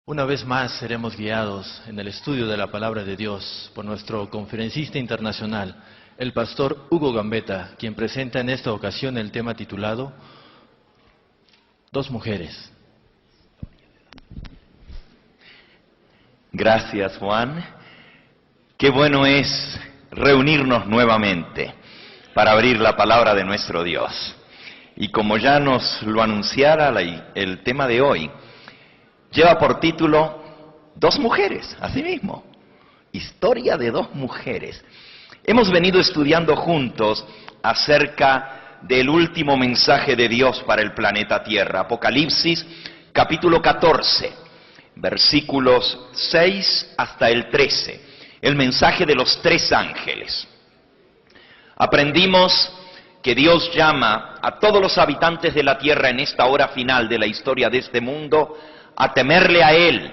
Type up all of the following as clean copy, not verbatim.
Una vez más seremos guiados en el estudio de la Palabra de Dios por nuestro conferencista internacional, el pastor Hugo Gambetta, quien presenta en esta ocasión el tema titulado Dos mujeres. Gracias, Juan. Qué bueno es reunirnos nuevamente para abrir la palabra de nuestro Dios. Y como ya nos lo anunciara el tema de hoy, lleva por título Dos mujeres, así mismo. Historia de dos mujeres. Hemos venido estudiando juntos acerca del último mensaje de Dios para el planeta Tierra. Apocalipsis, capítulo 14, versículos 6 hasta el 13. El mensaje de los tres ángeles. Aprendimos que Dios llama a todos los habitantes de la tierra en esta hora final de la historia de este mundo a temerle a Él,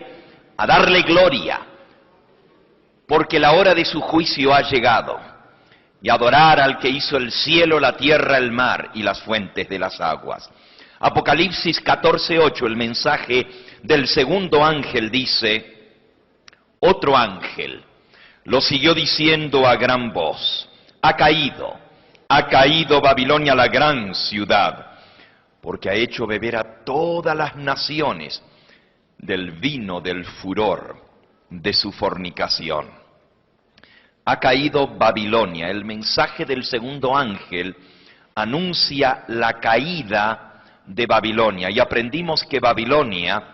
a darle gloria, porque la hora de su juicio ha llegado, y adorar al que hizo el cielo, la tierra, el mar y las fuentes de las aguas. Apocalipsis 14:8, el mensaje del segundo ángel dice: otro ángel lo siguió diciendo a gran voz: ha caído Babilonia, la gran ciudad, porque ha hecho beber a todas las naciones del vino del furor de su fornicación. Ha caído Babilonia. El mensaje del segundo ángel anuncia la caída de Babilonia. Y aprendimos que Babilonia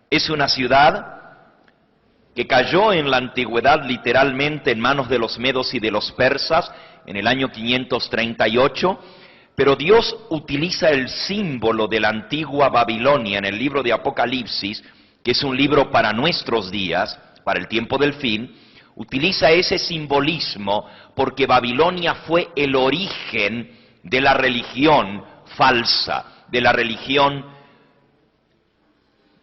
es una ciudad que cayó en la antigüedad literalmente en manos de los medos y de los persas en el año 538, pero Dios utiliza el símbolo de la antigua Babilonia en el libro de Apocalipsis, que es un libro para nuestros días, para el tiempo del fin. Utiliza ese simbolismo porque Babilonia fue el origen de la religión falsa, de la religión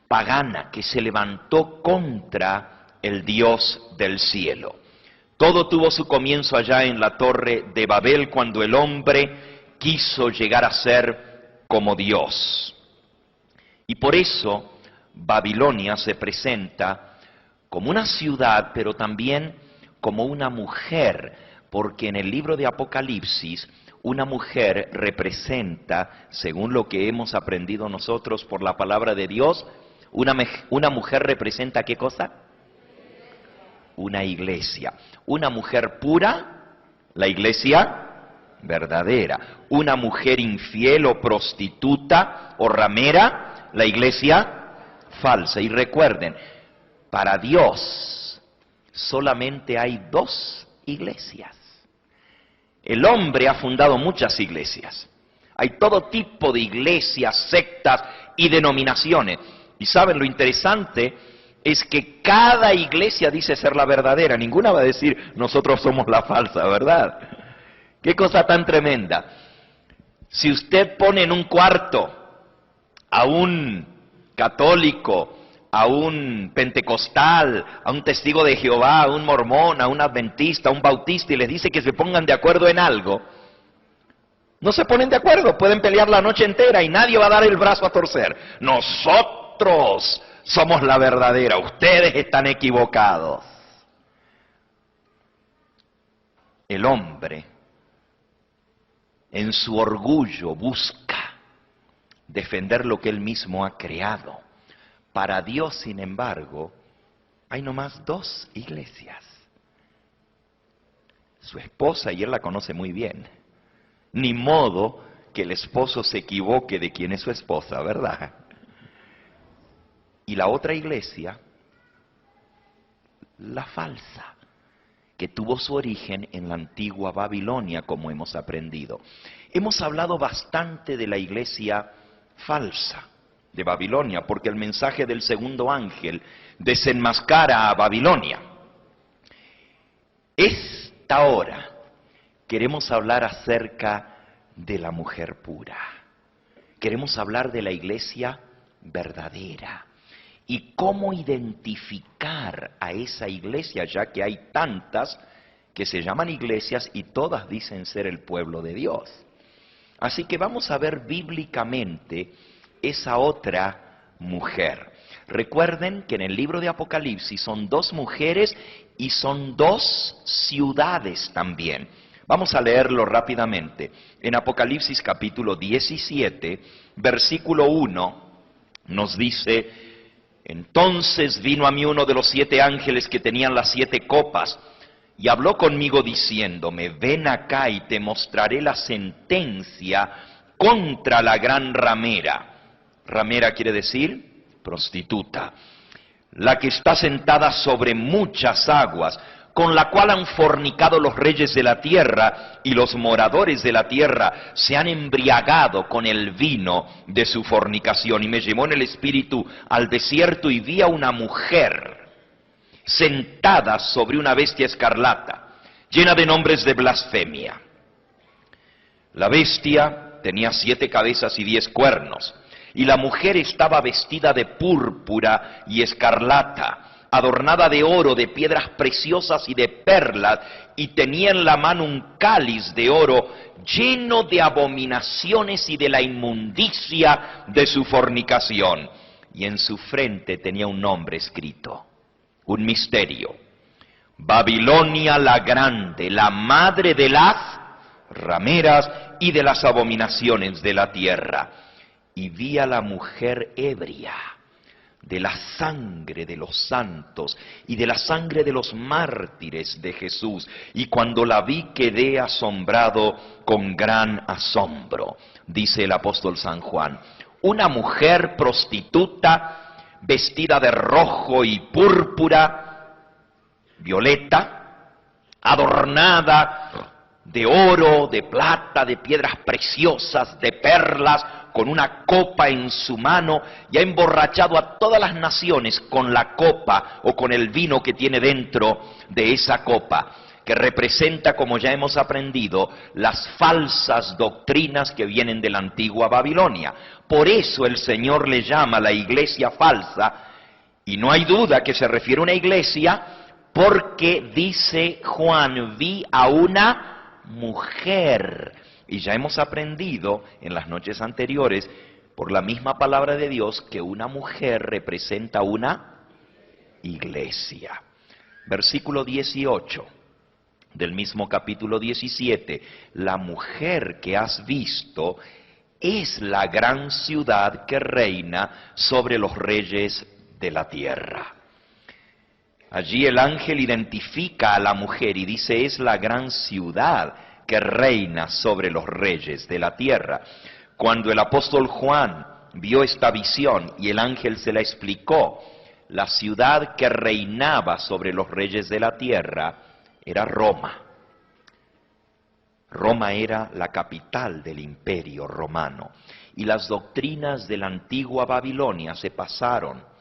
pagana que se levantó contra el Dios del cielo. Todo tuvo su comienzo allá en la Torre de Babel, cuando el hombre quiso llegar a ser como Dios. Y por eso Babilonia se presenta como una ciudad, pero también como una mujer, porque en el libro de Apocalipsis una mujer representa, según lo que hemos aprendido nosotros por la palabra de Dios, una mujer representa ¿qué cosa? Una iglesia. Una mujer pura, la iglesia verdadera. Una mujer infiel o prostituta o ramera, la iglesia falsa. Y recuerden, para Dios solamente hay dos iglesias. El hombre ha fundado muchas iglesias. Hay todo tipo de iglesias, sectas y denominaciones. Y saben, lo interesante es que cada iglesia dice ser la verdadera. Ninguna va a decir nosotros somos la falsa, ¿verdad? Qué cosa tan tremenda. Si usted pone en un cuarto a un católico, a un pentecostal, a un testigo de Jehová, a un mormón, a un adventista, a un bautista, y les dice que se pongan de acuerdo en algo, no se ponen de acuerdo, pueden pelear la noche entera y nadie va a dar el brazo a torcer. Nosotros somos la verdadera, ustedes están equivocados. El hombre, en su orgullo, busca defender lo que él mismo ha creado. Para Dios, sin embargo, hay nomás dos iglesias. Su esposa, y él la conoce muy bien. Ni modo que el esposo se equivoque de quién es su esposa, ¿verdad? Y la otra iglesia, la falsa, que tuvo su origen en la antigua Babilonia, como hemos aprendido. Hemos hablado bastante de la iglesia falsa de Babilonia, porque el mensaje del segundo ángel desenmascara a Babilonia. Esta hora queremos hablar acerca de la mujer pura. Queremos hablar de la iglesia verdadera. Y cómo identificar a esa iglesia, ya que hay tantas que se llaman iglesias y todas dicen ser el pueblo de Dios. Así que vamos a ver bíblicamente esa otra mujer. Recuerden que en el libro de Apocalipsis son dos mujeres y son dos ciudades también. Vamos a leerlo rápidamente. En Apocalipsis capítulo 17, versículo 1, nos dice: entonces vino a mí uno de los 7 ángeles que tenían las 7 copas, y habló conmigo diciéndome: ven acá y te mostraré la sentencia contra la gran ramera. Ramera quiere decir prostituta, la que está sentada sobre muchas aguas, con la cual han fornicado los reyes de la tierra, y los moradores de la tierra se han embriagado con el vino de su fornicación. Y me llevó en el espíritu al desierto, y vi a una mujer sentada sobre una bestia escarlata, llena de nombres de blasfemia. La bestia tenía 7 cabezas y 10 cuernos, y la mujer estaba vestida de púrpura y escarlata, adornada de oro, de piedras preciosas y de perlas, y tenía en la mano un cáliz de oro lleno de abominaciones y de la inmundicia de su fornicación. Y en su frente tenía un nombre escrito, un misterio: Babilonia la Grande, la madre de las rameras y de las abominaciones de la tierra. Y vi a la mujer ebria de la sangre de los santos y de la sangre de los mártires de Jesús. Y cuando la vi quedé asombrado con gran asombro. Dice el apóstol San Juan: una mujer prostituta vestida de rojo y púrpura, violeta, adornada de oro, de plata, de piedras preciosas, de perlas, con una copa en su mano, y ha emborrachado a todas las naciones con la copa o con el vino que tiene dentro de esa copa, que representa, como ya hemos aprendido, las falsas doctrinas que vienen de la antigua Babilonia. Por eso el Señor le llama la iglesia falsa, y no hay duda que se refiere a una iglesia, porque dice Juan: vi a una mujer. Y ya hemos aprendido en las noches anteriores, por la misma palabra de Dios, que una mujer representa una iglesia. Versículo 18 del mismo capítulo 17. La mujer que has visto es la gran ciudad que reina sobre los reyes de la tierra. Allí el ángel identifica a la mujer y dice: es la gran ciudad que reina sobre los reyes de la tierra. Cuando el apóstol Juan vio esta visión y el ángel se la explicó, la ciudad que reinaba sobre los reyes de la tierra era Roma. Roma era la capital del imperio romano, y las doctrinas de la antigua Babilonia se pasaron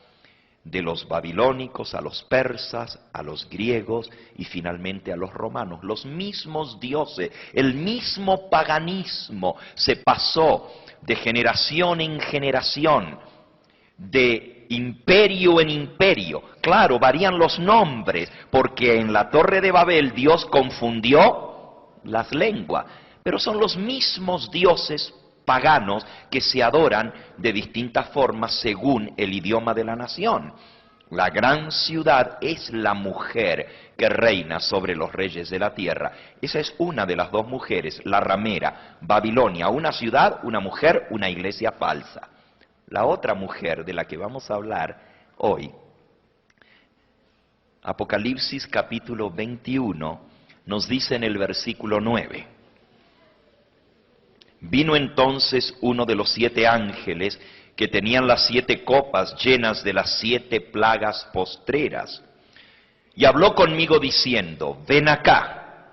de los babilónicos a los persas, a los griegos y finalmente a los romanos. Los mismos dioses, el mismo paganismo se pasó de generación en generación, de imperio en imperio. Claro, varían los nombres, porque en la Torre de Babel Dios confundió las lenguas, pero son los mismos dioses paganos que se adoran de distintas formas según el idioma de la nación. La gran ciudad es la mujer que reina sobre los reyes de la tierra. Esa es una de las dos mujeres, la ramera, Babilonia, una ciudad, una mujer, una iglesia falsa. La otra mujer de la que vamos a hablar hoy, Apocalipsis capítulo 21, nos dice en el versículo 9: vino entonces uno de los 7 ángeles que tenían las 7 copas llenas de las 7 plagas postreras, y habló conmigo diciendo: ven acá,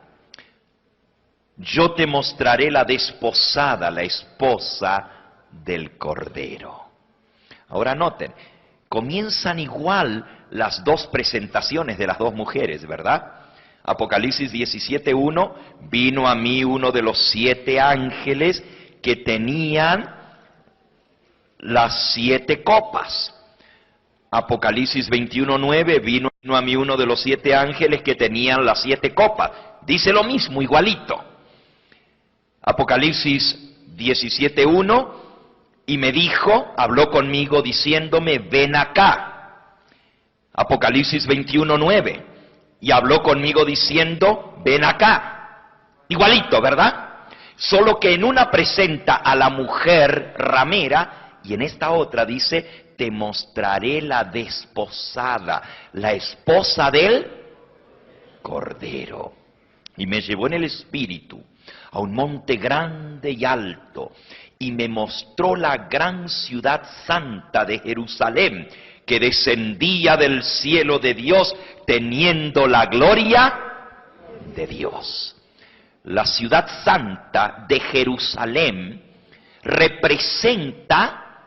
yo te mostraré la desposada, la esposa del Cordero. Ahora noten, comienzan igual las dos presentaciones de las dos mujeres, ¿verdad? Apocalipsis 17:1, vino a mí uno de los 7 ángeles que tenían las 7 copas. Apocalipsis 21:9, vino a mí uno de los 7 ángeles que tenían las 7 copas. Dice lo mismo, igualito. Apocalipsis 17:1, Y me dijo, habló conmigo diciéndome, ven acá. Apocalipsis 21:9. Y habló conmigo diciendo, ven acá. Igualito, ¿verdad? Solo que en una presenta a la mujer ramera y en esta otra dice, te mostraré la desposada, la esposa del Cordero. Y me llevó en el espíritu a un monte grande y alto, y me mostró la gran ciudad santa de Jerusalén, que descendía del cielo de Dios, teniendo la gloria de Dios. La ciudad santa de Jerusalén representa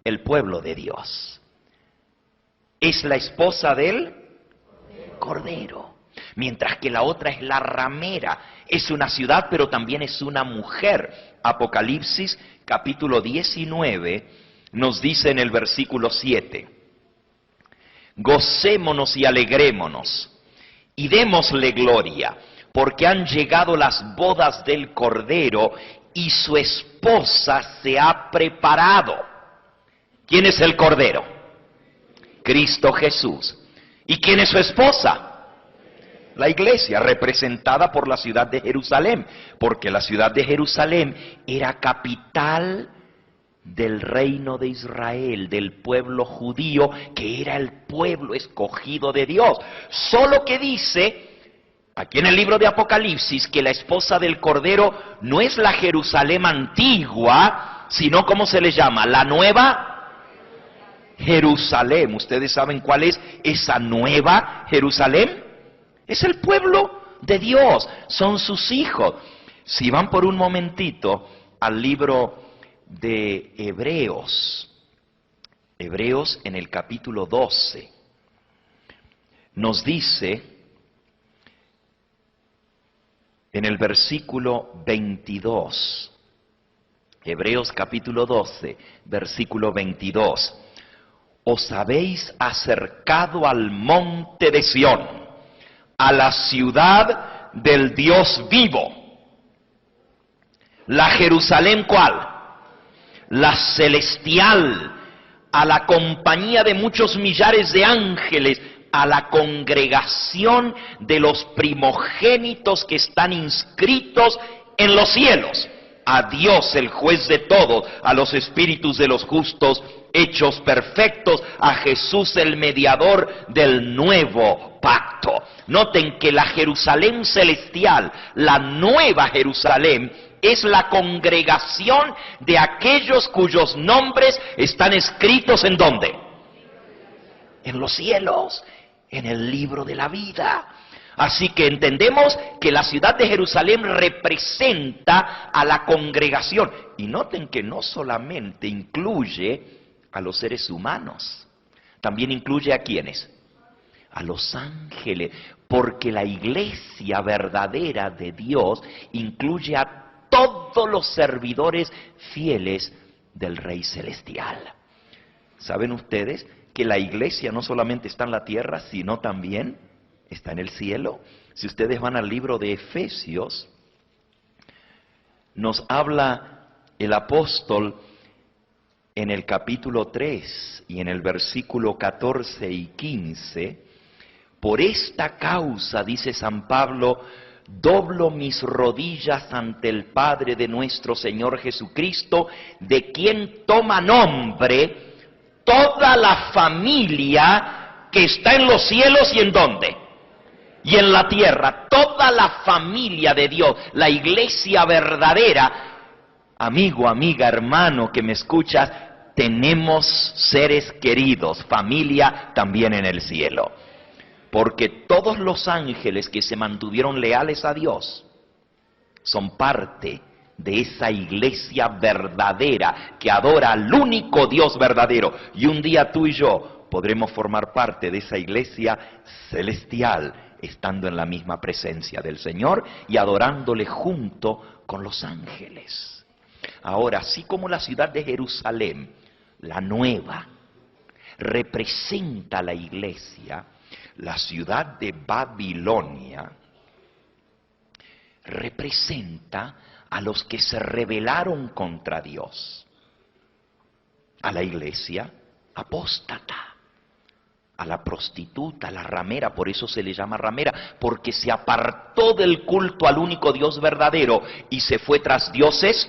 el pueblo de Dios. Es la esposa del Cordero. Mientras que la otra es la ramera. Es una ciudad, pero también es una mujer. Apocalipsis capítulo 19 nos dice en el versículo 7. Gocémonos y alegrémonos y démosle gloria, porque han llegado las bodas del Cordero y su esposa se ha preparado. ¿Quién es el Cordero? Cristo Jesús. ¿Y quién es su esposa? La iglesia, representada por la ciudad de Jerusalén, porque la ciudad de Jerusalén era capital del reino de Israel, del pueblo judío, que era el pueblo escogido de Dios. Solo que dice, aquí en el libro de Apocalipsis, que la esposa del Cordero no es la Jerusalén antigua, sino, ¿cómo se le llama? La nueva Jerusalén. ¿Ustedes saben cuál es esa nueva Jerusalén? Es el pueblo de Dios, son sus hijos. Si van por un momentito al libro de Hebreos, Hebreos en el capítulo 12, nos dice en el versículo 22, Hebreos capítulo 12, versículo 22, os habéis acercado al monte de Sión, a la ciudad del Dios vivo. La Jerusalén, ¿cuál? La celestial, a la compañía de muchos millares de ángeles, a la congregación de los primogénitos que están inscritos en los cielos, a Dios el juez de todos, a los espíritus de los justos hechos perfectos, a Jesús el mediador del nuevo pacto. Noten que la Jerusalén celestial, la nueva Jerusalén, es la congregación de aquellos cuyos nombres están escritos ¿en dónde? En los cielos, en el libro de la vida. Así que entendemos que la ciudad de Jerusalén representa a la congregación. Y noten que no solamente incluye a los seres humanos, también incluye a ¿quiénes? A los ángeles, porque la iglesia verdadera de Dios incluye a todos los servidores fieles del Rey Celestial. ¿Saben ustedes que la iglesia no solamente está en la tierra, sino también está en el cielo? Si ustedes van al libro de Efesios, nos habla el apóstol en el capítulo 3 y en el versículo 14 y 15, por esta causa, dice San Pablo, doblo mis rodillas ante el Padre de nuestro Señor Jesucristo, de quien toma nombre toda la familia que está en los cielos y en dónde. Y en la tierra, toda la familia de Dios, la iglesia verdadera. Amigo, amiga, hermano que me escuchas, tenemos seres queridos, familia también en el cielo. Porque todos los ángeles que se mantuvieron leales a Dios son parte de esa iglesia verdadera que adora al único Dios verdadero. Y un día tú y yo podremos formar parte de esa iglesia celestial, estando en la misma presencia del Señor y adorándole junto con los ángeles. Ahora, así como la ciudad de Jerusalén, la nueva, representa a la iglesia, la ciudad de Babilonia representa a los que se rebelaron contra Dios. a la iglesia apóstata, a la prostituta, a la ramera. Por eso se le llama ramera, porque se apartó del culto al único Dios verdadero y se fue tras dioses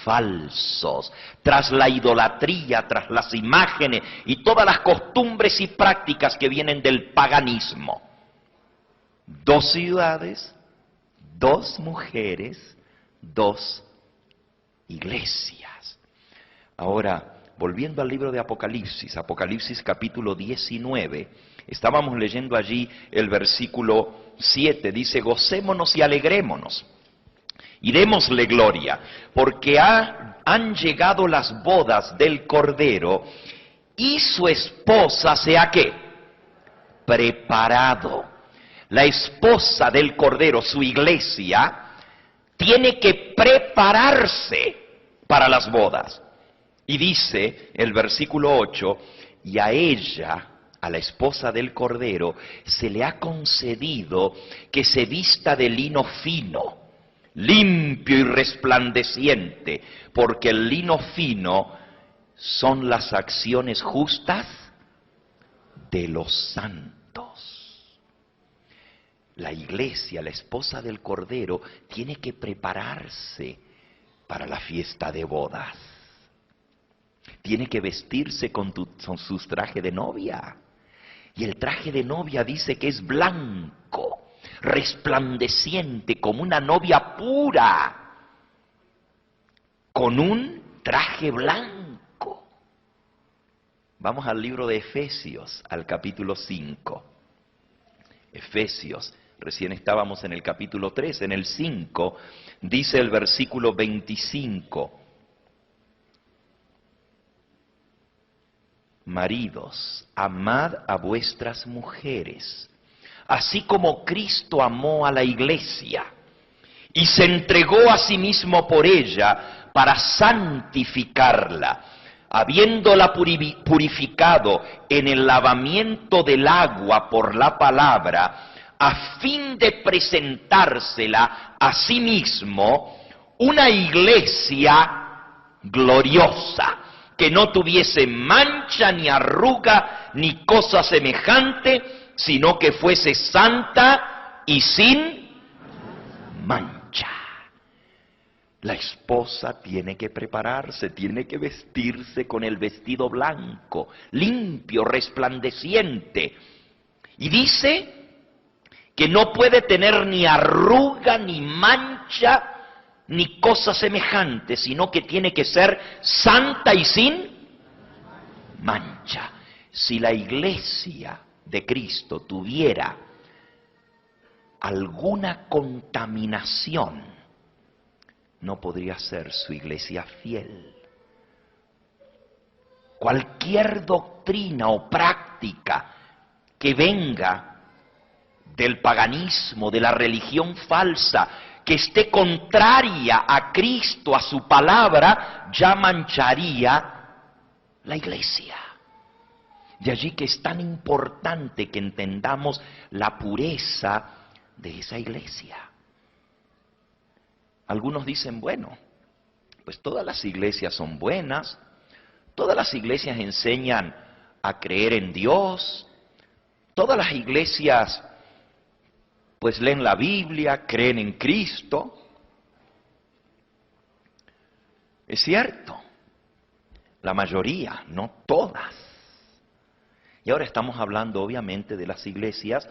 falsos, tras la idolatría, tras las imágenes y todas las costumbres y prácticas que vienen del paganismo. 2 ciudades, 2 mujeres, 2 iglesias. Ahora, volviendo al libro de Apocalipsis, Apocalipsis capítulo 19, estábamos leyendo allí el versículo 7, dice: gocémonos y alegrémonos y démosle gloria, porque han llegado las bodas del Cordero y su esposa se ha ¿qué? Preparado. La esposa del Cordero, su iglesia, tiene que prepararse para las bodas. Y dice el versículo 8, y a ella, a la esposa del Cordero, se le ha concedido que se vista de lino fino, limpio y resplandeciente, porque el lino fino son las acciones justas de los santos. La iglesia, la esposa del Cordero, tiene que prepararse para la fiesta de bodas. Tiene que vestirse con sus trajes de novia. Y el traje de novia dice que es blanco, resplandeciente, como una novia pura, con un traje blanco. Vamos al libro de Efesios, al capítulo 5. Efesios, recién estábamos en el capítulo 3, en el 5, dice el versículo 25. Maridos, amad a vuestras mujeres, así como Cristo amó a la iglesia y se entregó a sí mismo por ella para santificarla, habiéndola purificado en el lavamiento del agua por la palabra, a fin de presentársela a sí mismo una iglesia gloriosa, que no tuviese mancha ni arruga ni cosa semejante, sino que fuese santa y sin mancha. La esposa tiene que prepararse, tiene que vestirse con el vestido blanco, limpio, resplandeciente. Y dice que no puede tener ni arruga, ni mancha, ni cosa semejante, sino que tiene que ser santa y sin mancha. Si la iglesia de Cristo tuviera alguna contaminación, no podría ser su iglesia fiel. Cualquier doctrina o práctica que venga del paganismo, de la religión falsa, que esté contraria a Cristo, a su palabra, ya mancharía la iglesia. De allí que es tan importante que entendamos la pureza de esa iglesia. Algunos dicen, bueno, pues todas las iglesias son buenas, todas las iglesias enseñan a creer en Dios, todas las iglesias pues leen la Biblia, creen en Cristo. Es cierto, la mayoría, no todas. Y ahora estamos hablando obviamente de las iglesias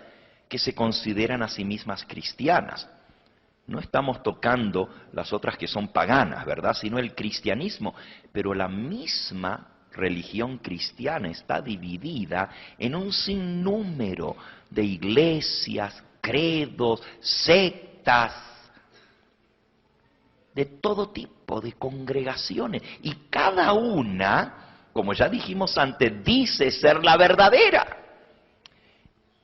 que se consideran a sí mismas cristianas. No estamos tocando las otras que son paganas, ¿verdad? Sino el cristianismo. Pero la misma religión cristiana está dividida en un sinnúmero de iglesias, credos, sectas, de todo tipo de congregaciones. Y cada una, como ya dijimos antes, dice ser la verdadera.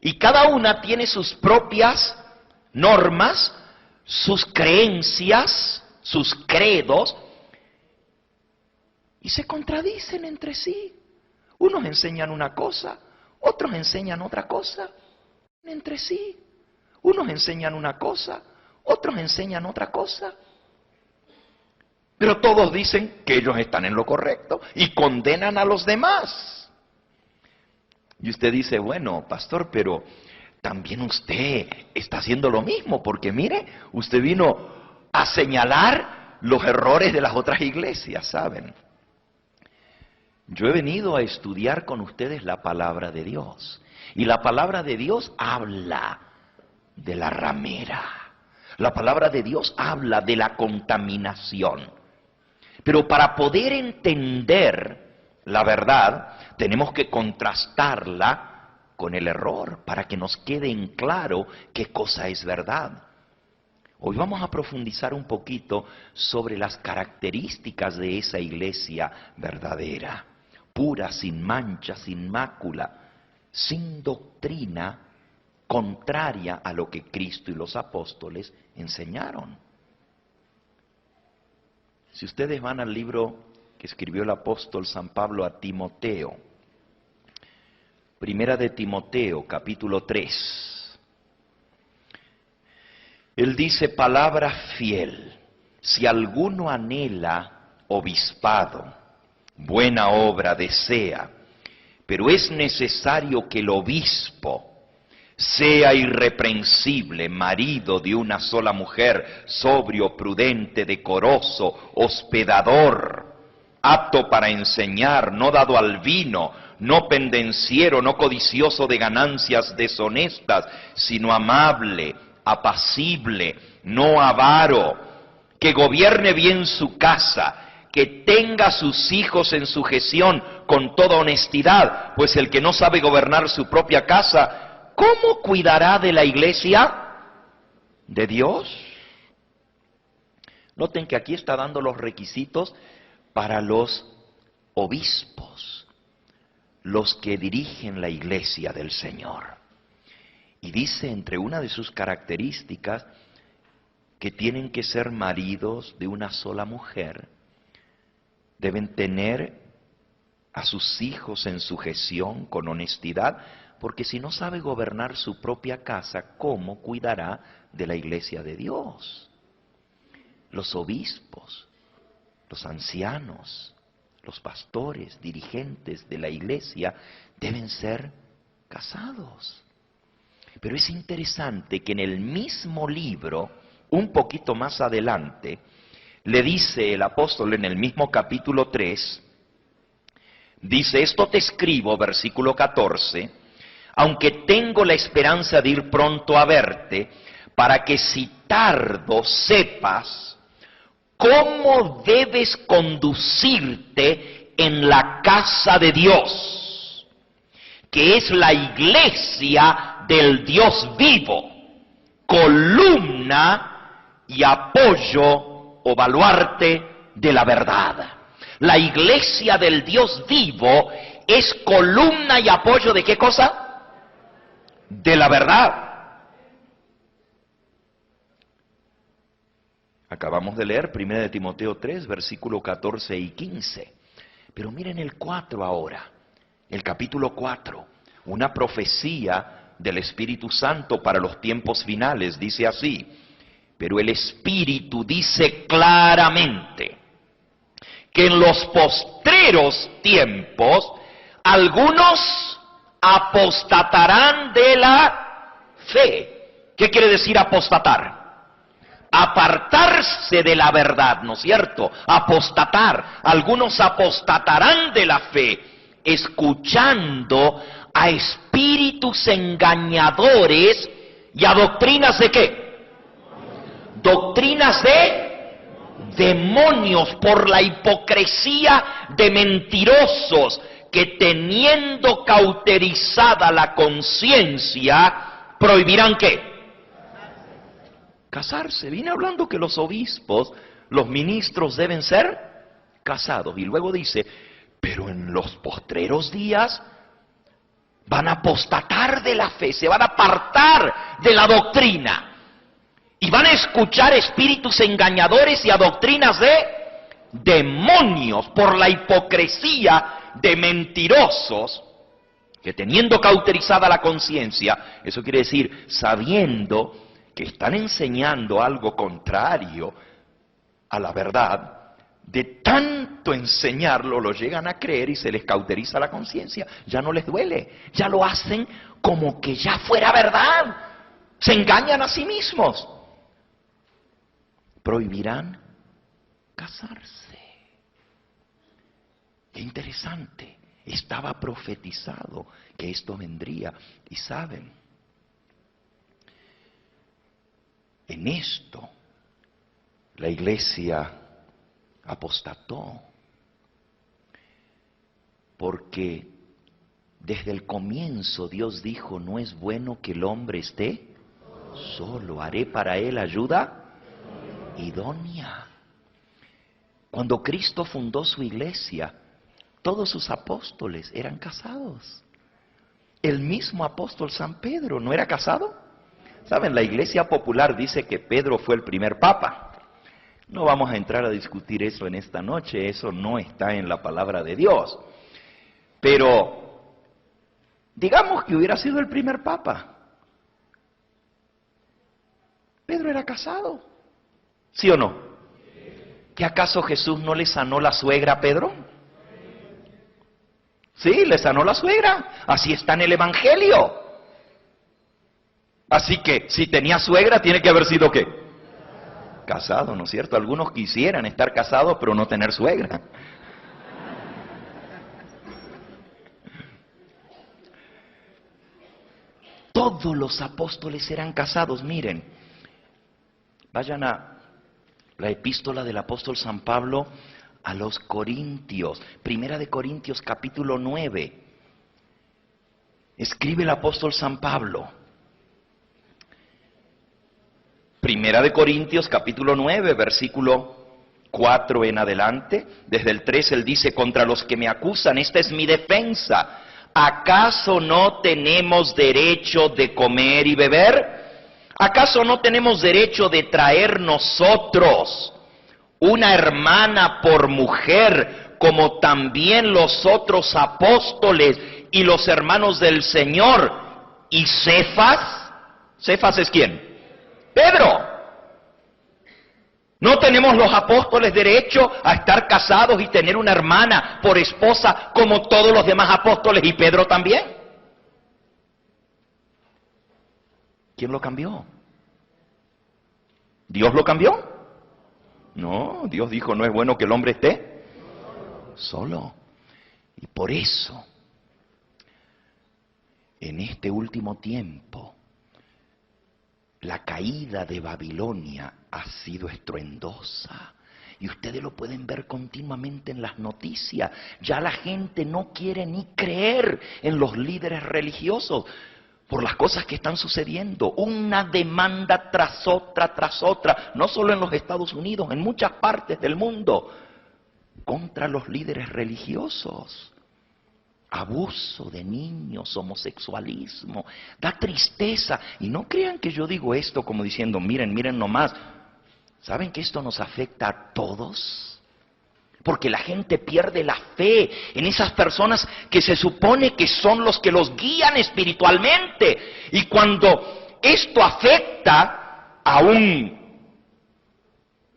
Y cada una tiene sus propias normas, sus creencias, sus credos, y se contradicen entre sí. Unos enseñan una cosa, otros enseñan otra cosa, entre sí. Unos enseñan una cosa, otros enseñan otra cosa. Pero todos dicen que ellos están en lo correcto y condenan a los demás. Y usted dice, bueno, pastor, pero también usted está haciendo lo mismo, porque mire, usted vino a señalar los errores de las otras iglesias, ¿saben? Yo he venido a estudiar con ustedes la palabra de Dios. Y la palabra de Dios habla de la ramera. La palabra de Dios habla de la contaminación. Pero para poder entender la verdad, tenemos que contrastarla con el error, para que nos quede en claro qué cosa es verdad. Hoy vamos a profundizar un poquito sobre las características de esa iglesia verdadera, pura, sin mancha, sin mácula, sin doctrina contraria a lo que Cristo y los apóstoles enseñaron. Si ustedes van al libro que escribió el apóstol San Pablo a Timoteo, Primera de Timoteo, capítulo 3, él dice, palabra fiel, si alguno anhela obispado, buena obra desea, pero es necesario que el obispo sea irreprensible, marido de una sola mujer, sobrio, prudente, decoroso, hospedador, apto para enseñar, no dado al vino, no pendenciero, no codicioso de ganancias deshonestas, sino amable, apacible, no avaro, que gobierne bien su casa, que tenga a sus hijos en sujeción con toda honestidad, pues el que no sabe gobernar su propia casa, ¿cómo cuidará de la iglesia de Dios? Noten que aquí está dando los requisitos para los obispos, los que dirigen la iglesia del Señor. Y dice entre una de sus características que tienen que ser maridos de una sola mujer, deben tener a sus hijos en sujeción con honestidad, porque si no sabe gobernar su propia casa, ¿cómo cuidará de la iglesia de Dios? Los obispos, los ancianos, los pastores, dirigentes de la iglesia deben ser casados. Pero es interesante que en el mismo libro, un poquito más adelante, le dice el apóstol en el mismo capítulo 3, dice, esto te escribo, versículo 14, aunque tengo la esperanza de ir pronto a verte, para que si tardo sepas cómo debes conducirte en la casa de Dios, que es la iglesia del Dios vivo, columna y apoyo o baluarte de la verdad. La iglesia del Dios vivo es columna y apoyo ¿de qué cosa? De la verdad. Acabamos de leer 1 de Timoteo 3, versículo 14 y 15. Pero miren el 4 ahora, el capítulo 4, una profecía del Espíritu Santo para los tiempos finales, dice así, pero el Espíritu dice claramente que en los postreros tiempos algunos apostatarán de la fe. ¿Qué quiere decir apostatar? Apartarse de la verdad, ¿no es cierto? Apostatar. Algunos apostatarán de la fe, escuchando a espíritus engañadores y a doctrinas ¿de qué? Doctrinas de demonios, por la hipocresía de mentirosos que teniendo cauterizada la conciencia, prohibirán ¿qué? Casarse. Viene hablando que los obispos, los ministros deben ser casados. Y luego dice, pero en los postreros días van a apostatar de la fe, se van a apartar de la doctrina. Y van a escuchar espíritus engañadores y a doctrinas de demonios por la hipocresía de mentirosos que teniendo cauterizada la conciencia, eso quiere decir sabiendo que están enseñando algo contrario a la verdad, de tanto enseñarlo, lo llegan a creer y se les cauteriza la conciencia. Ya no les duele, ya lo hacen como que ya fuera verdad. Se engañan a sí mismos. Prohibirán casarse. Qué interesante. Estaba profetizado que esto vendría. Y saben, en esto la iglesia apostató, porque desde el comienzo Dios dijo: no es bueno que el hombre esté solo, haré para él ayuda idónea. Cuando Cristo fundó su iglesia, todos sus apóstoles eran casados. El mismo apóstol San Pedro, ¿no era casado? Saben, la iglesia popular dice que Pedro fue el primer papa. No vamos a entrar a discutir eso en esta noche, eso no está en la palabra de Dios. Pero, digamos que hubiera sido el primer papa. Pedro era casado, ¿sí o no? ¿Que acaso Jesús no le sanó la suegra a Pedro? Sí, le sanó la suegra, así está en el Evangelio. Así que, si tenía suegra, tiene que haber sido ¿qué? Casado, ¿no es cierto? Algunos quisieran estar casados, pero no tener suegra. Todos los apóstoles eran casados. Miren, vayan a la epístola del apóstol San Pablo a los Corintios, Primera de Corintios capítulo 9. Escribe el apóstol San Pablo. Primera de Corintios capítulo 9, versículo 4 en adelante. Desde el 3 él dice: contra los que me acusan, esta es mi defensa. ¿Acaso no tenemos derecho de comer y beber? ¿Acaso no tenemos derecho de traer nosotros una hermana por mujer, como también los otros apóstoles y los hermanos del Señor? ¿Y Cefas? ¿Cefas es quién? Pedro. ¿No tenemos los apóstoles derecho a estar casados y tener una hermana por esposa como todos los demás apóstoles y Pedro también? ¿Quién lo cambió? ¿Dios lo cambió? No, Dios dijo: no es bueno que el hombre esté solo. Y por eso, en este último tiempo, la caída de Babilonia ha sido estruendosa. Y ustedes lo pueden ver continuamente en las noticias. Ya la gente no quiere ni creer en los líderes religiosos por las cosas que están sucediendo. Una demanda tras otra, no solo en los Estados Unidos, en muchas partes del mundo, contra los líderes religiosos. Abuso de niños, homosexualismo, da tristeza. Y no crean que yo digo esto como diciendo: miren nomás. ¿Saben que esto nos afecta a todos? Porque la gente pierde la fe en esas personas que se supone que son los que los guían espiritualmente. Y cuando esto afecta a un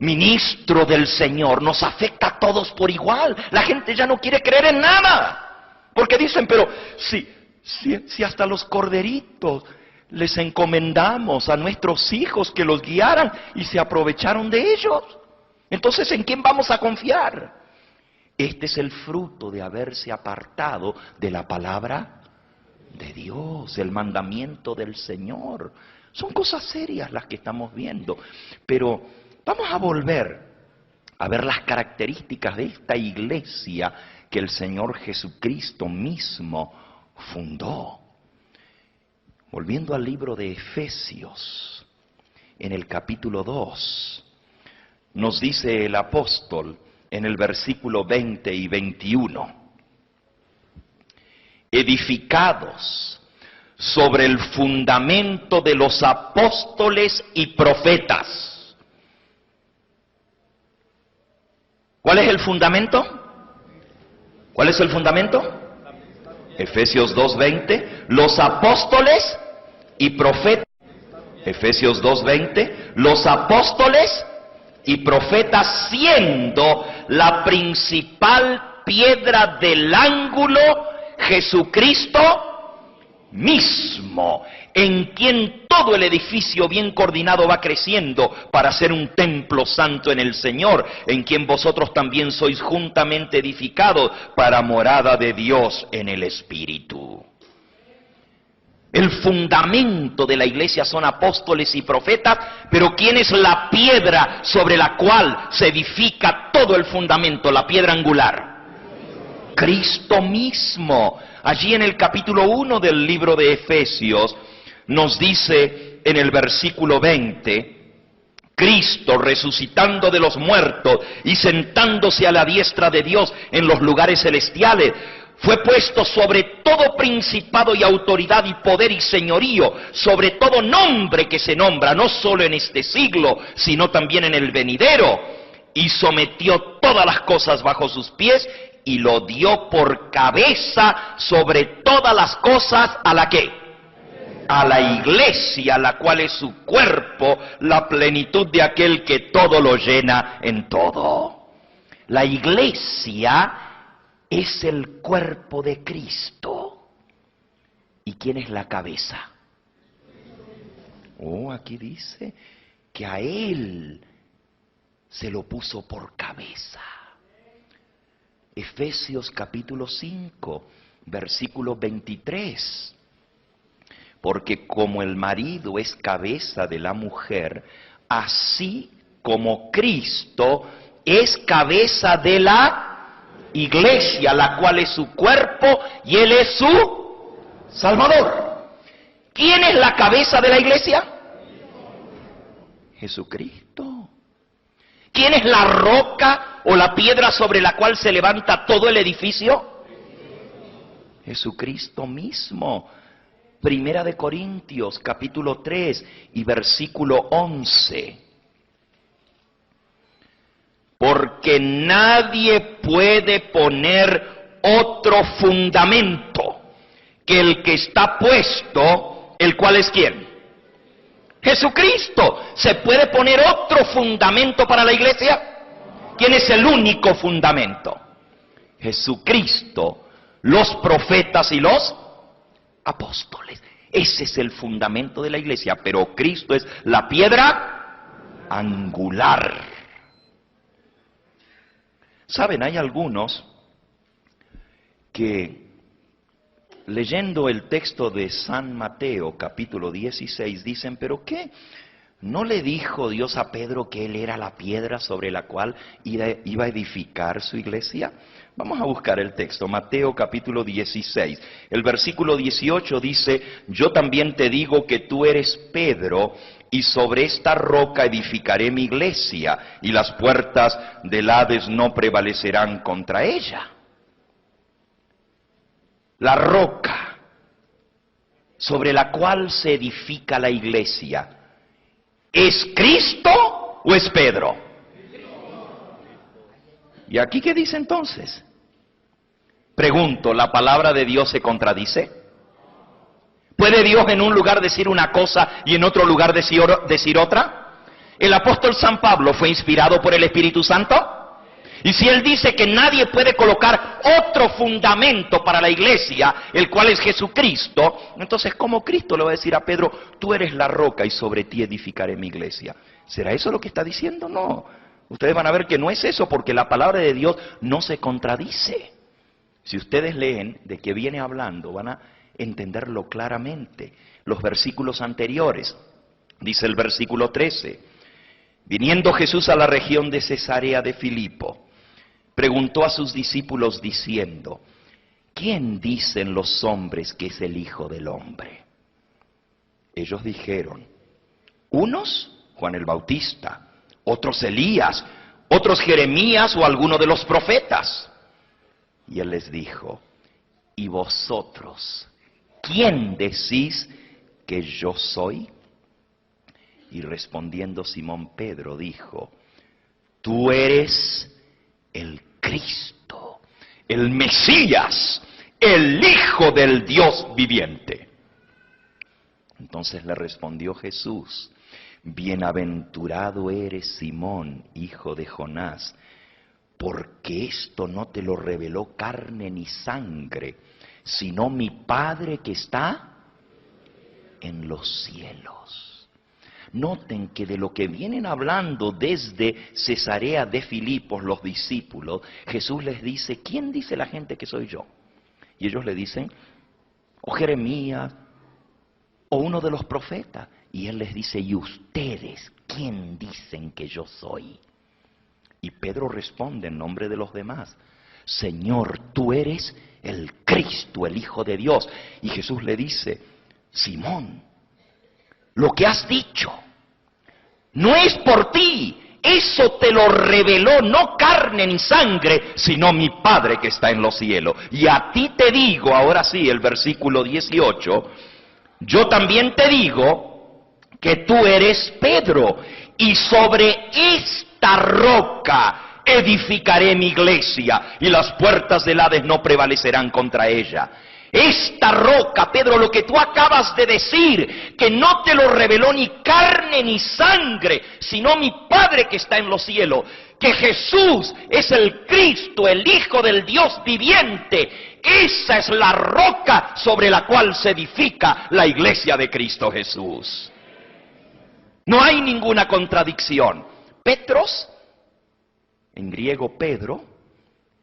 ministro del Señor, nos afecta a todos por igual. La gente ya no quiere creer en nada. Porque dicen: pero si hasta los corderitos les encomendamos a nuestros hijos que los guiaran y se aprovecharon de ellos, entonces ¿en quién vamos a confiar? Este es el fruto de haberse apartado de la palabra de Dios, el mandamiento del Señor. Son cosas serias las que estamos viendo. Pero vamos a volver a ver las características de esta iglesia que el Señor Jesucristo mismo fundó. Volviendo al libro de Efesios, en el capítulo 2, nos dice el apóstol en el versículo 20 y 21, edificados sobre el fundamento de los apóstoles y profetas. ¿Cuál es el fundamento? ¿Cuál es el fundamento? Efesios 2:20, los apóstoles y profetas. Efesios 2:20, los apóstoles y profeta, siendo la principal piedra del ángulo Jesucristo mismo, en quien todo el edificio bien coordinado va creciendo para ser un templo santo en el Señor, en quien vosotros también sois juntamente edificados para morada de Dios en el Espíritu. El fundamento de la iglesia son apóstoles y profetas, pero ¿quién es la piedra sobre la cual se edifica todo el fundamento, la piedra angular? Cristo mismo. Allí en el capítulo 1 del libro de Efesios nos dice en el versículo 20, Cristo resucitando de los muertos y sentándose a la diestra de Dios en los lugares celestiales, fue puesto sobre todo principado y autoridad y poder y señorío, sobre todo nombre que se nombra, no solo en este siglo, sino también en el venidero, y sometió todas las cosas bajo sus pies, y lo dio por cabeza sobre todas las cosas, ¿a la qué? A la iglesia, la cual es su cuerpo, la plenitud de aquel que todo lo llena en todo. La iglesia es el cuerpo de Cristo. ¿Y quién es la cabeza? Aquí dice que a Él se lo puso por cabeza. Efesios capítulo 5, versículo 23. Porque como el marido es cabeza de la mujer, así como Cristo es cabeza de la iglesia, la cual es su cuerpo y Él es su Salvador. ¿Quién es la cabeza de la iglesia? Jesucristo. ¿Quién es la roca o la piedra sobre la cual se levanta todo el edificio? Jesucristo mismo. Primera de Corintios, capítulo 3 y versículo 11. Porque nadie puede poner otro fundamento que el que está puesto, el cual es ¿quién? Jesucristo. ¿Se puede poner otro fundamento para la iglesia? ¿Quién es el único fundamento? Jesucristo, los profetas y los apóstoles. Ese es el fundamento de la iglesia, pero Cristo es la piedra angular. Saben, hay algunos que leyendo el texto de San Mateo capítulo 16 dicen, ¿pero qué? ¿No le dijo Dios a Pedro que él era la piedra sobre la cual iba a edificar su iglesia? Vamos a buscar el texto, Mateo capítulo 16. El versículo 18 dice, yo también te digo que tú eres Pedro, y sobre esta roca edificaré mi iglesia, y las puertas del Hades no prevalecerán contra ella. La roca sobre la cual se edifica la iglesia, ¿es Cristo o es Pedro? ¿Y aquí qué dice entonces? Pregunto, ¿la palabra de Dios se contradice? ¿Puede Dios en un lugar decir una cosa y en otro lugar decir otra? ¿El apóstol San Pablo fue inspirado por el Espíritu Santo? Y si él dice que nadie puede colocar otro fundamento para la iglesia, el cual es Jesucristo, entonces ¿cómo Cristo le va a decir a Pedro, tú eres la roca y sobre ti edificaré mi iglesia? ¿Será eso lo que está diciendo? No. Ustedes van a ver que no es eso, porque la palabra de Dios no se contradice. Si ustedes leen de qué viene hablando, van a entenderlo claramente. Los versículos anteriores, dice el versículo 13, viniendo Jesús a la región de Cesarea de Filipo, preguntó a sus discípulos diciendo, ¿quién dicen los hombres que es el Hijo del Hombre? Ellos dijeron, unos Juan el Bautista, otros Elías, otros Jeremías o alguno de los profetas. Y él les dijo, ¿y vosotros quién decís que yo soy? Y respondiendo Simón Pedro dijo, tú eres el Cristo, el Mesías, el Hijo del Dios viviente. Entonces le respondió Jesús, Bienaventurado eres, Simón, hijo de Jonás, porque esto no te lo reveló carne ni sangre, sino mi Padre que está en los cielos. Noten que de lo que vienen hablando desde Cesarea de Filipos los discípulos, Jesús les dice, ¿quién dice la gente que soy yo? Y ellos le dicen, o Jeremías, o uno de los profetas. Y él les dice, ¿y ustedes quién dicen que yo soy? Y Pedro responde en nombre de los demás, Señor, tú eres el Cristo, el Hijo de Dios. Y Jesús le dice, Simón, lo que has dicho no es por ti, eso te lo reveló no carne ni sangre, sino mi Padre que está en los cielos. Y a ti te digo, ahora sí, el versículo 18, yo también te digo que tú eres Pedro, y sobre esta roca edificaré mi iglesia, y las puertas del Hades no prevalecerán contra ella. Esta roca, Pedro, lo que tú acabas de decir, que no te lo reveló ni carne ni sangre, sino mi Padre que está en los cielos, que Jesús es el Cristo, el Hijo del Dios viviente. Esa es la roca sobre la cual se edifica la iglesia de Cristo Jesús. No hay ninguna contradicción. Petros, en griego Pedro,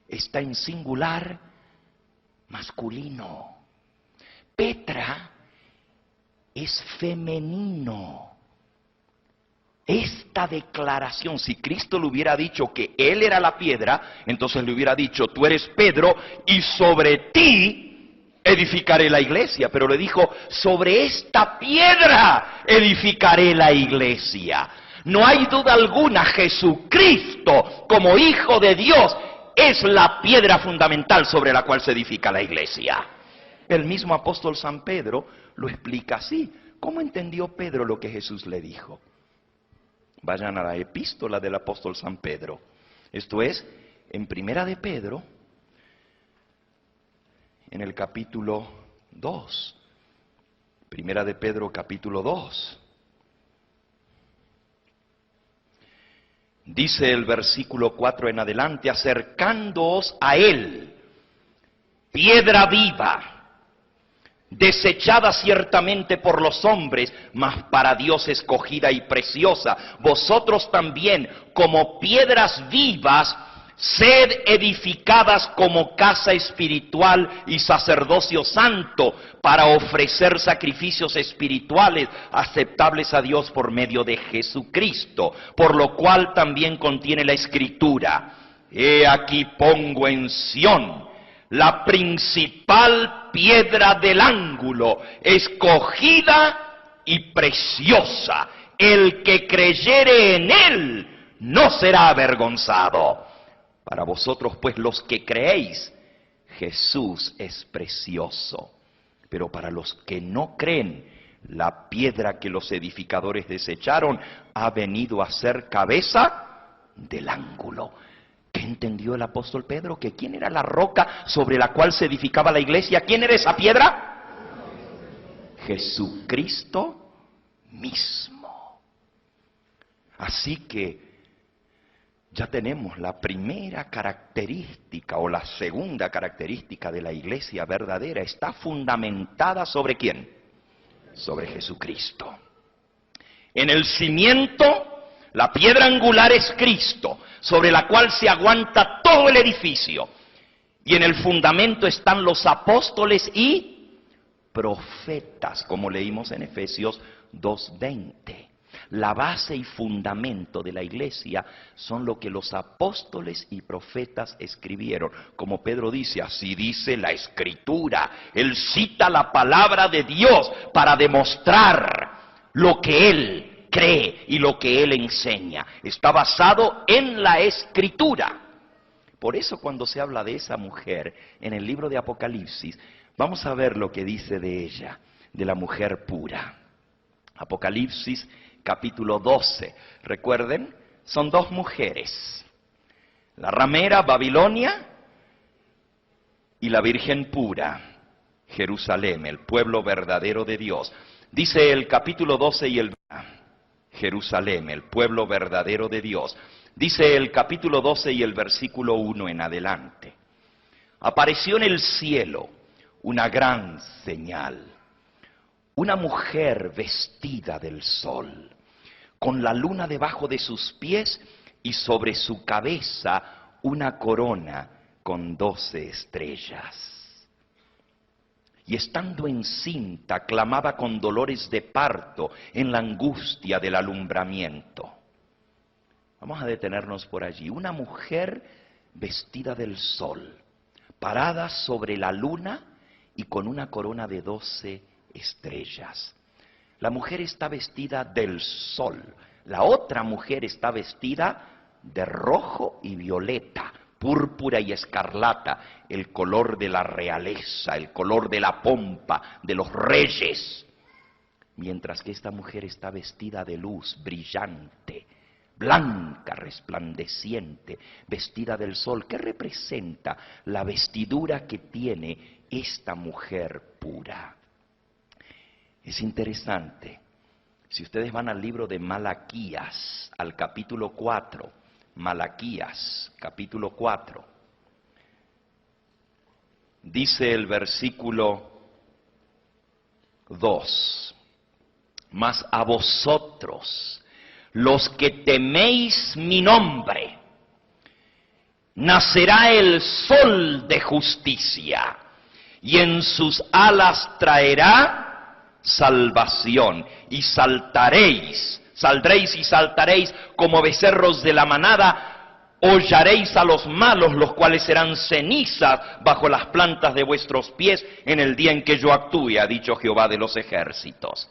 está en singular masculino. Petra es femenino. Esta declaración, si Cristo le hubiera dicho que Él era la piedra, entonces le hubiera dicho, tú eres Pedro y sobre ti edificaré la iglesia. Pero le dijo, sobre esta piedra edificaré la iglesia. No hay duda alguna, Jesucristo como Hijo de Dios es la piedra fundamental sobre la cual se edifica la iglesia. El mismo apóstol San Pedro lo explica así. ¿Cómo entendió Pedro lo que Jesús le dijo? Vayan a la epístola del apóstol San Pedro. Esto es, en Primera de Pedro, en el capítulo 2. Primera de Pedro, capítulo 2. Dice el versículo 4 en adelante, acercándoos a Él, piedra viva, desechada ciertamente por los hombres, mas para Dios escogida y preciosa. Vosotros también, como piedras vivas, sed edificadas como casa espiritual y sacerdocio santo, para ofrecer sacrificios espirituales aceptables a Dios por medio de Jesucristo, por lo cual también contiene la Escritura. He aquí pongo en Sión la principal piedra del ángulo, escogida y preciosa. El que creyere en Él no será avergonzado. Para vosotros, pues, los que creéis, Jesús es precioso. Pero para los que no creen, la piedra que los edificadores desecharon ha venido a ser cabeza del ángulo. ¿Qué entendió el apóstol Pedro? ¿Que quién era la roca sobre la cual se edificaba la iglesia? ¿Quién era esa piedra? Jesucristo mismo. Así que ya tenemos la primera característica o la segunda característica de la iglesia verdadera. Está fundamentada ¿sobre quién? Sobre Jesucristo. En el cimiento, la piedra angular es Cristo, sobre la cual se aguanta todo el edificio. Y en el fundamento están los apóstoles y profetas, como leímos en Efesios 2:20. La base y fundamento de la iglesia son lo que los apóstoles y profetas escribieron. Como Pedro dice, así dice la Escritura. Él cita la palabra de Dios para demostrar lo que él cree y lo que él enseña. Está basado en la Escritura. Por eso cuando se habla de esa mujer en el libro de Apocalipsis, vamos a ver lo que dice de ella, de la mujer pura. Apocalipsis capítulo 12. Recuerden, son dos mujeres. La ramera, Babilonia, y la Virgen pura, Jerusalén, el pueblo verdadero de Dios. Dice el capítulo 12 y el Jerusalén, el pueblo verdadero de Dios. Dice el capítulo 12 y el versículo 1 en adelante. Apareció en el cielo una gran señal, una mujer vestida del sol, con la luna debajo de sus pies y sobre su cabeza una corona con 12 estrellas. Y estando encinta, clamaba con dolores de parto en la angustia del alumbramiento. Vamos a detenernos por allí. Una mujer vestida del sol, parada sobre la luna y con una corona de 12 estrellas. La mujer está vestida del sol. La otra mujer está vestida de rojo y violeta, púrpura y escarlata, el color de la realeza, el color de la pompa, de los reyes. Mientras que esta mujer está vestida de luz brillante, blanca, resplandeciente, vestida del sol. ¿Qué representa la vestidura que tiene esta mujer pura? Es interesante. Si ustedes van al libro de Malaquías, al capítulo 4, Malaquías, capítulo 4, dice el versículo 2, mas a vosotros, los que teméis mi nombre, nacerá el sol de justicia, y en sus alas traerá salvación, y saldréis y saltaréis como becerros de la manada, hollaréis a los malos, los cuales serán cenizas bajo las plantas de vuestros pies en el día en que yo actúe, ha dicho Jehová de los ejércitos.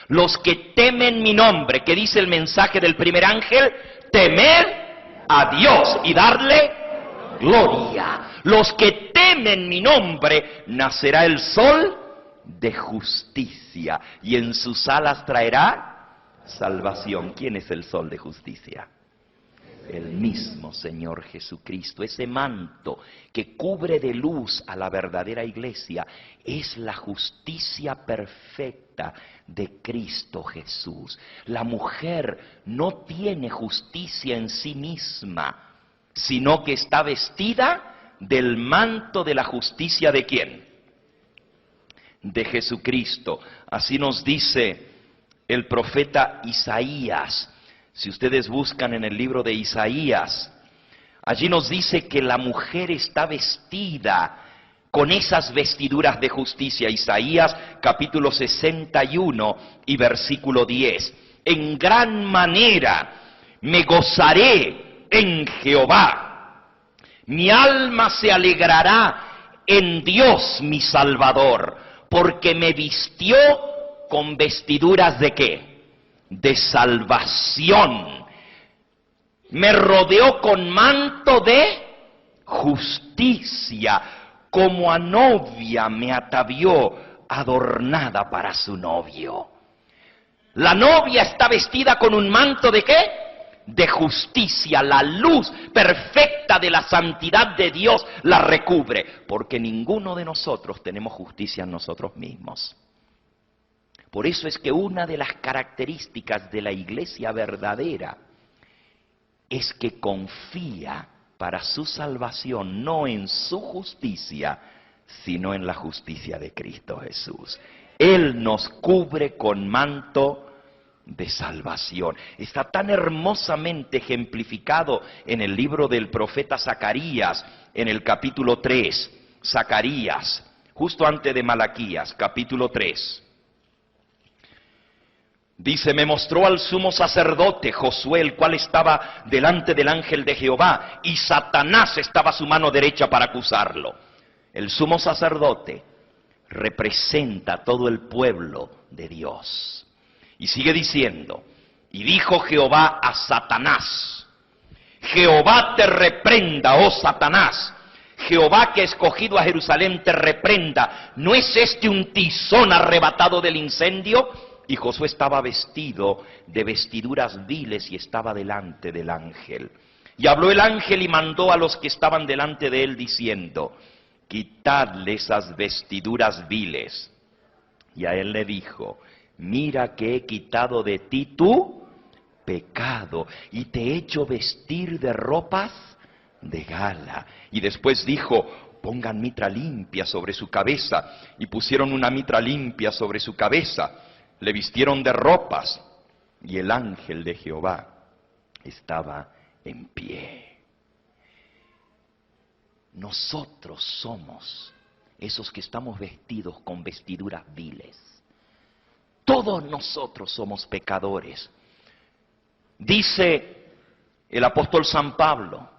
Los que temen mi nombre, que dice el mensaje del primer ángel, temer a Dios y darle gloria. Los que temen mi nombre, nacerá el sol de justicia, y en sus alas traerá salvación. ¿Quién es el sol de justicia? El mismo Señor Jesucristo. Ese manto que cubre de luz a la verdadera iglesia es la justicia perfecta de Cristo Jesús. La mujer no tiene justicia en sí misma, sino que está vestida del manto de la justicia ¿de quién? De Jesucristo. Así nos dice el profeta Isaías. Si ustedes buscan en el libro de Isaías, allí nos dice que la mujer está vestida con esas vestiduras de justicia. Isaías capítulo 61 y versículo 10. En gran manera me gozaré en Jehová. Mi alma se alegrará en Dios mi Salvador, porque me vistió con vestiduras ¿de qué? De salvación. Me rodeó con manto de justicia, como a novia me atavió adornada para su novio. La novia está vestida con un manto ¿de qué? De justicia. La luz perfecta de la santidad de Dios la recubre, porque ninguno de nosotros tenemos justicia en nosotros mismos. Por eso es que una de las características de la iglesia verdadera es que confía para su salvación no en su justicia, sino en la justicia de Cristo Jesús. Él nos cubre con manto de salvación. Está tan hermosamente ejemplificado en el libro del profeta Zacarías, en el capítulo 3. Zacarías, justo antes de Malaquías, capítulo 3. Dice, me mostró al sumo sacerdote Josué, el cual estaba delante del ángel de Jehová, y Satanás estaba a su mano derecha para acusarlo. El sumo sacerdote representa a todo el pueblo de Dios. Y sigue diciendo, y dijo Jehová a Satanás, Jehová te reprenda, oh Satanás, Jehová que ha escogido a Jerusalén te reprenda, ¿no es este un tizón arrebatado del incendio? Y Josué estaba vestido de vestiduras viles y estaba delante del ángel. Y habló el ángel y mandó a los que estaban delante de él diciendo, quitadle esas vestiduras viles. Y a él le dijo, mira que he quitado de ti tu pecado y te he hecho vestir de ropas de gala. Y después dijo, pongan mitra limpia sobre su cabeza. Y pusieron una mitra limpia sobre su cabeza. Le vistieron de ropas. Y el ángel de Jehová estaba en pie. Nosotros somos esos que estamos vestidos con vestiduras viles. Todos nosotros somos pecadores. Dice el apóstol San Pablo,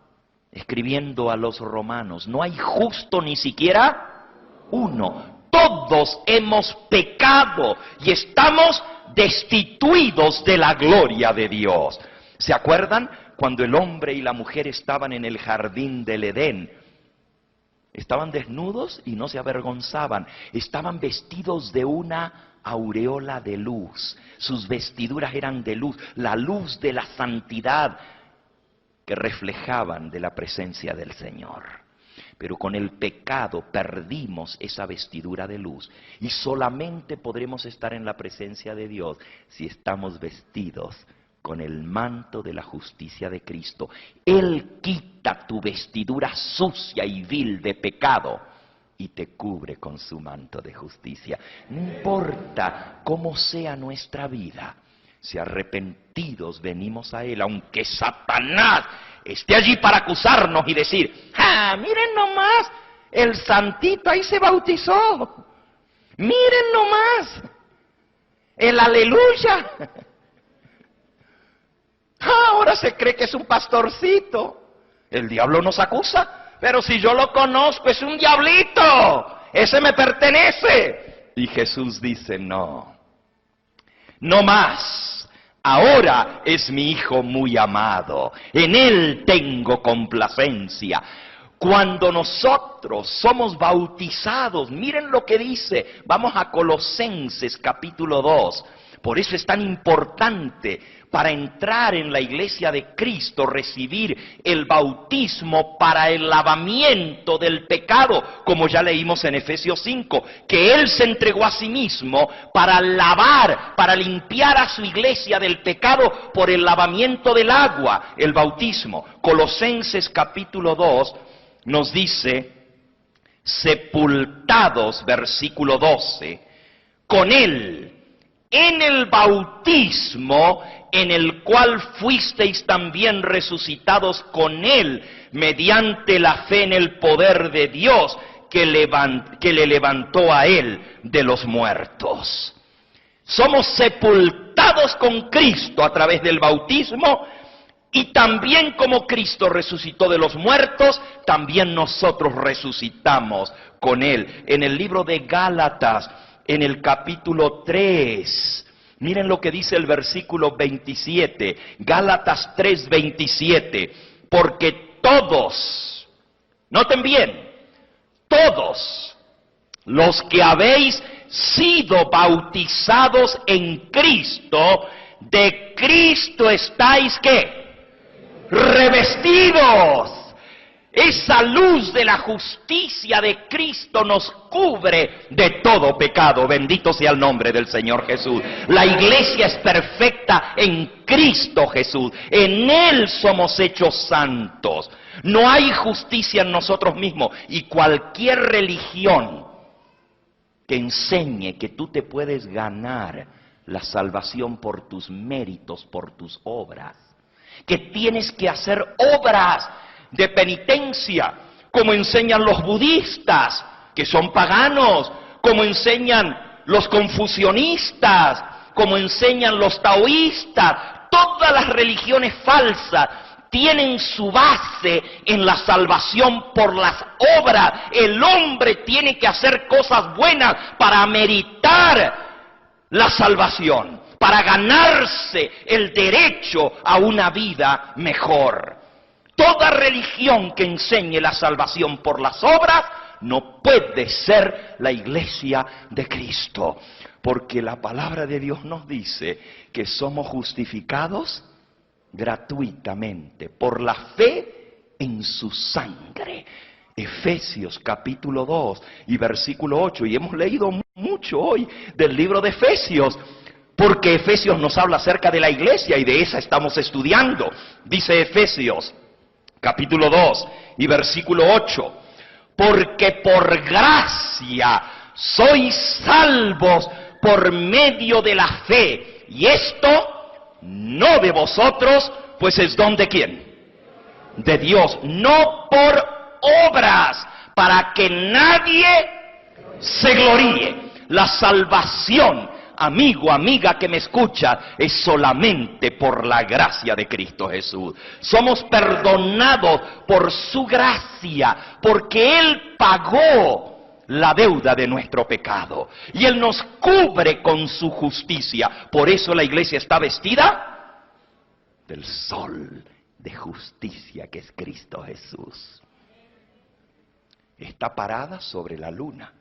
escribiendo a los romanos, no hay justo ni siquiera uno. Todos hemos pecado y estamos destituidos de la gloria de Dios. ¿Se acuerdan cuando el hombre y la mujer estaban en el jardín del Edén? Estaban desnudos y no se avergonzaban. Estaban vestidos de una aureola de luz. Sus vestiduras eran de luz, la luz de la santidad que reflejaban de la presencia del Señor. Pero con el pecado perdimos esa vestidura de luz y solamente podremos estar en la presencia de Dios si estamos vestidos con el manto de la justicia de Cristo. Él quita tu vestidura sucia y vil de pecado y te cubre con su manto de justicia. No importa cómo sea nuestra vida, si arrepentidos venimos a Él, aunque Satanás esté allí para acusarnos y decir, ¡ah, miren nomás, el santito ahí se bautizó! ¡Miren nomás, el aleluya! Ahora se cree que es un pastorcito. El diablo nos acusa, pero si yo lo conozco, es un diablito, ese me pertenece. Y Jesús dice, no más. Ahora es mi hijo muy amado, en él tengo complacencia. Cuando nosotros somos bautizados, miren lo que dice, vamos a Colosenses capítulo 2. Por eso es tan importante para entrar en la iglesia de Cristo, recibir el bautismo para el lavamiento del pecado, como ya leímos en Efesios 5, que Él se entregó a sí mismo para lavar, para limpiar a su iglesia del pecado por el lavamiento del agua, el bautismo. Colosenses capítulo 2 nos dice, sepultados, versículo 12, con Él, en el bautismo en el cual fuisteis también resucitados con Él, mediante la fe en el poder de Dios que le levantó a Él de los muertos. Somos sepultados con Cristo a través del bautismo y también como Cristo resucitó de los muertos, también nosotros resucitamos con Él. En el libro de Gálatas, en el capítulo 3, miren lo que dice el versículo 27, Gálatas 3:27, porque todos, noten bien, todos los que habéis sido bautizados en Cristo, de Cristo estáis, ¿qué? Revestidos. Esa luz de la justicia de Cristo nos cubre de todo pecado. Bendito sea el nombre del Señor Jesús. La iglesia es perfecta en Cristo Jesús. En Él somos hechos santos. No hay justicia en nosotros mismos. Y cualquier religión que enseñe que tú te puedes ganar la salvación por tus méritos, por tus obras, que tienes que hacer obras de penitencia, como enseñan los budistas, que son paganos, como enseñan los confucionistas, como enseñan los taoístas. Todas las religiones falsas tienen su base en la salvación por las obras. El hombre tiene que hacer cosas buenas para meritar la salvación, para ganarse el derecho a una vida mejor. Toda religión que enseñe la salvación por las obras no puede ser la iglesia de Cristo, porque la palabra de Dios nos dice que somos justificados gratuitamente por la fe en su sangre. Efesios capítulo 2 y versículo 8, y hemos leído mucho hoy del libro de Efesios. Porque Efesios nos habla acerca de la iglesia y de esa estamos estudiando. Dice Efesios, capítulo 2 y versículo 8. Porque por gracia sois salvos por medio de la fe. Y esto no de vosotros, pues es don de ¿quién? De Dios. No por obras, para que nadie se gloríe. La salvación, amigo, amiga que me escucha, es solamente por la gracia de Cristo Jesús. Somos perdonados por su gracia, porque Él pagó la deuda de nuestro pecado. Y Él nos cubre con su justicia. Por eso la iglesia está vestida del sol de justicia que es Cristo Jesús. Está parada sobre la luna.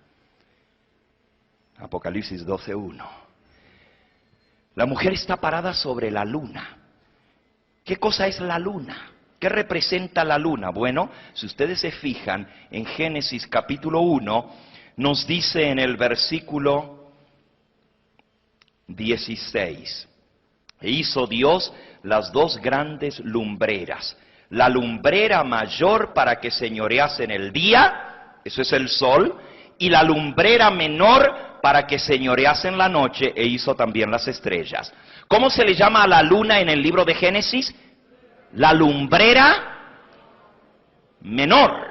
Apocalipsis 12:1. La mujer está parada sobre la luna. ¿Qué cosa es la luna? ¿Qué representa la luna? Bueno, si ustedes se fijan en Génesis capítulo 1, nos dice en el versículo 16, e hizo Dios las dos grandes lumbreras, la lumbrera mayor para que señorease en el día, eso es el sol, y la lumbrera menor para que señorease en la noche, e hizo también las estrellas. ¿Cómo se le llama a la luna en el libro de Génesis? La lumbrera menor.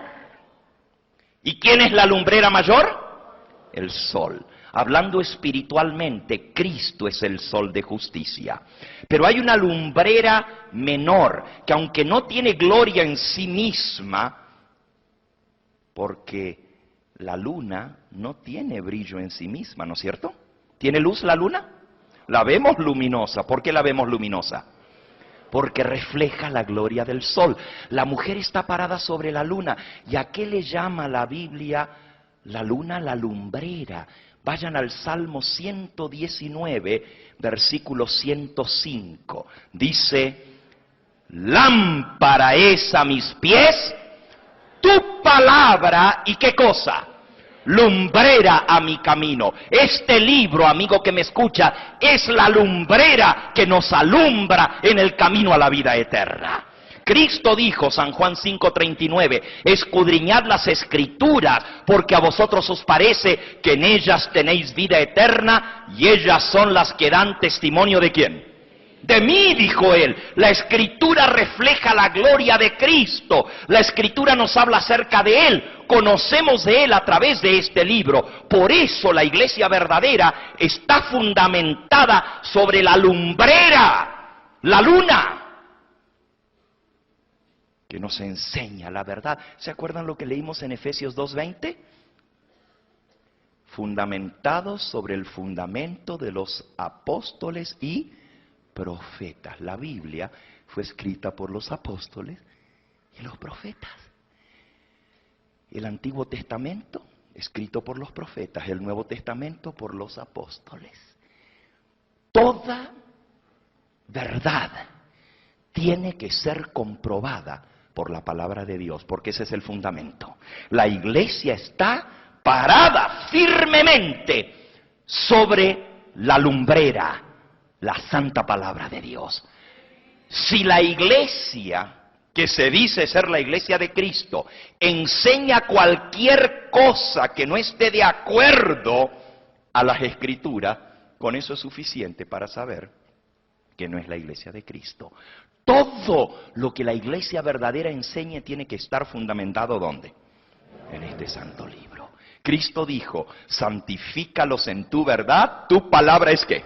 ¿Y quién es la lumbrera mayor? El sol. Hablando espiritualmente, Cristo es el sol de justicia. Pero hay una lumbrera menor, que aunque no tiene gloria en sí misma, porque la luna no tiene brillo en sí misma, ¿no es cierto? ¿Tiene luz la luna? La vemos luminosa. ¿Por qué la vemos luminosa? Porque refleja la gloria del sol. La mujer está parada sobre la luna. ¿Y a qué le llama la Biblia la luna? La lumbrera. Vayan al Salmo 119, versículo 105. Dice, lámpara es a mis pies tu palabra, ¿y qué cosa? Lumbrera a mi camino. Este libro, amigo que me escucha, es la lumbrera que nos alumbra en el camino a la vida eterna. Cristo dijo, San Juan 5:39, escudriñad las escrituras, porque a vosotros os parece que en ellas tenéis vida eterna, y ellas son las que dan testimonio ¿de quién? De mí, dijo él. La Escritura refleja la gloria de Cristo. La Escritura nos habla acerca de Él. Conocemos de Él a través de este libro. Por eso la iglesia verdadera está fundamentada sobre la lumbrera, la luna, que nos enseña la verdad. ¿Se acuerdan lo que leímos en Efesios 2:20? Fundamentados sobre el fundamento de los apóstoles y profetas. La Biblia fue escrita por los apóstoles y los profetas. El Antiguo Testamento, escrito por los profetas. El Nuevo Testamento por los apóstoles. Toda verdad tiene que ser comprobada por la palabra de Dios, porque ese es el fundamento. La iglesia está parada firmemente sobre la lumbrera, la santa palabra de Dios. Si la iglesia, que se dice ser la iglesia de Cristo, enseña cualquier cosa que no esté de acuerdo a las Escrituras, con eso es suficiente para saber que no es la iglesia de Cristo. Todo lo que la iglesia verdadera enseñe tiene que estar fundamentado ¿dónde? En este santo libro. Cristo dijo, santifícalos en tu verdad, tu palabra es ¿qué?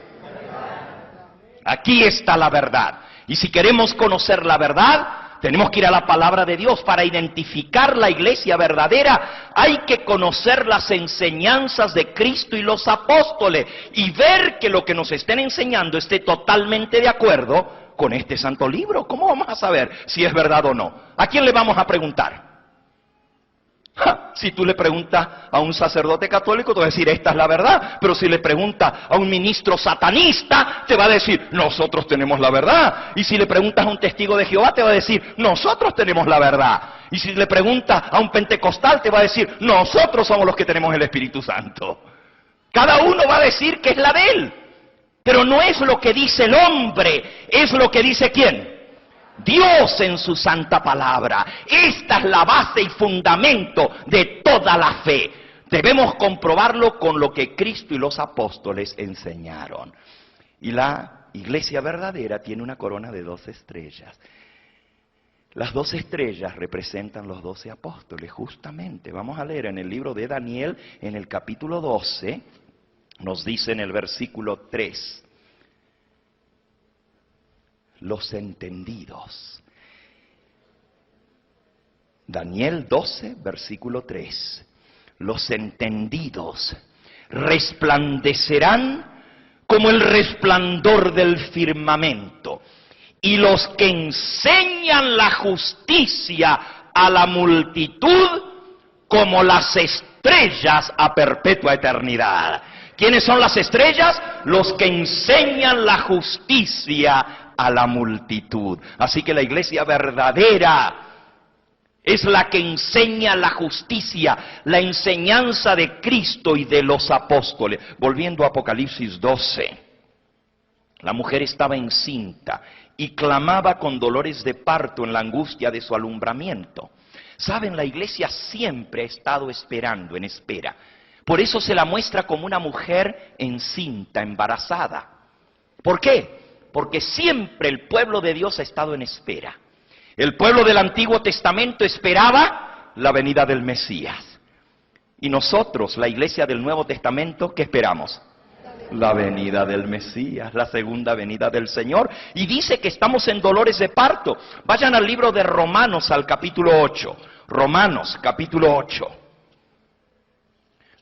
Aquí está la verdad. Y si queremos conocer la verdad, tenemos que ir a la palabra de Dios. Para identificar la iglesia verdadera, hay que conocer las enseñanzas de Cristo y los apóstoles y ver que lo que nos estén enseñando esté totalmente de acuerdo con este santo libro. ¿Cómo vamos a saber si es verdad o no? ¿A quién le vamos a preguntar? Si tú le preguntas a un sacerdote católico, te va a decir, esta es la verdad. Pero si le preguntas a un ministro satanista, te va a decir, nosotros tenemos la verdad. Y si le preguntas a un testigo de Jehová, te va a decir, nosotros tenemos la verdad. Y si le preguntas a un pentecostal, te va a decir, nosotros somos los que tenemos el Espíritu Santo. Cada uno va a decir que es la de él. Pero no es lo que dice el hombre, es lo que dice ¿quién? Dios en su santa palabra. Esta es la base y fundamento de toda la fe. Debemos comprobarlo con lo que Cristo y los apóstoles enseñaron. Y la iglesia verdadera tiene una corona de 12 estrellas. Las 12 estrellas representan los 12 apóstoles, justamente. Vamos a leer en el libro de Daniel, en el capítulo 12, nos dice en el versículo 3. Los entendidos. Daniel 12, versículo 3. Los entendidos resplandecerán como el resplandor del firmamento, y los que enseñan la justicia a la multitud como las estrellas a perpetua eternidad. ¿Quiénes son las estrellas? Los que enseñan la justicia a la multitud. Así que la iglesia verdadera es la que enseña la justicia, la enseñanza de Cristo y de los apóstoles. Volviendo a Apocalipsis 12, la mujer estaba encinta y clamaba con dolores de parto en la angustia de su alumbramiento. Saben, la iglesia siempre ha estado esperando, en espera. Por eso se la muestra como una mujer encinta, embarazada. ¿Por qué? Porque siempre el pueblo de Dios ha estado en espera. El pueblo del Antiguo Testamento esperaba la venida del Mesías. Y nosotros, la iglesia del Nuevo Testamento, ¿qué esperamos? La venida del Mesías, la segunda venida del Señor. Y dice que estamos en dolores de parto. Vayan al libro de Romanos, al capítulo 8. Romanos, capítulo 8.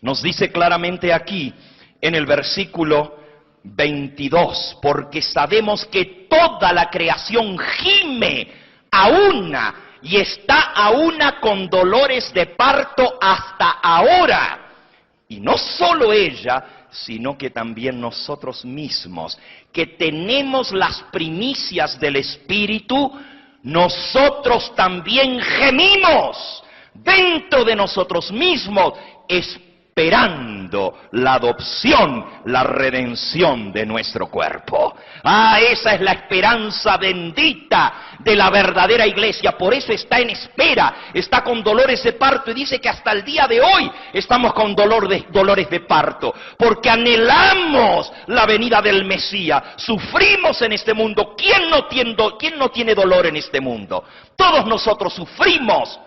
Nos dice claramente aquí, en el versículo 22, porque sabemos que toda la creación gime a una y está a una con dolores de parto hasta ahora. Y no solo ella, sino que también nosotros mismos, que tenemos las primicias del Espíritu, nosotros también gemimos dentro de nosotros mismos, esperando la adopción, la redención de nuestro cuerpo. Ah, esa es la esperanza bendita de la verdadera iglesia. Por eso está en espera, está con dolores de parto, y dice que hasta el día de hoy estamos con dolores de parto, porque anhelamos la venida del Mesías. Sufrimos en este mundo. ¿Quién no tiene dolor en este mundo? Todos nosotros sufrimos.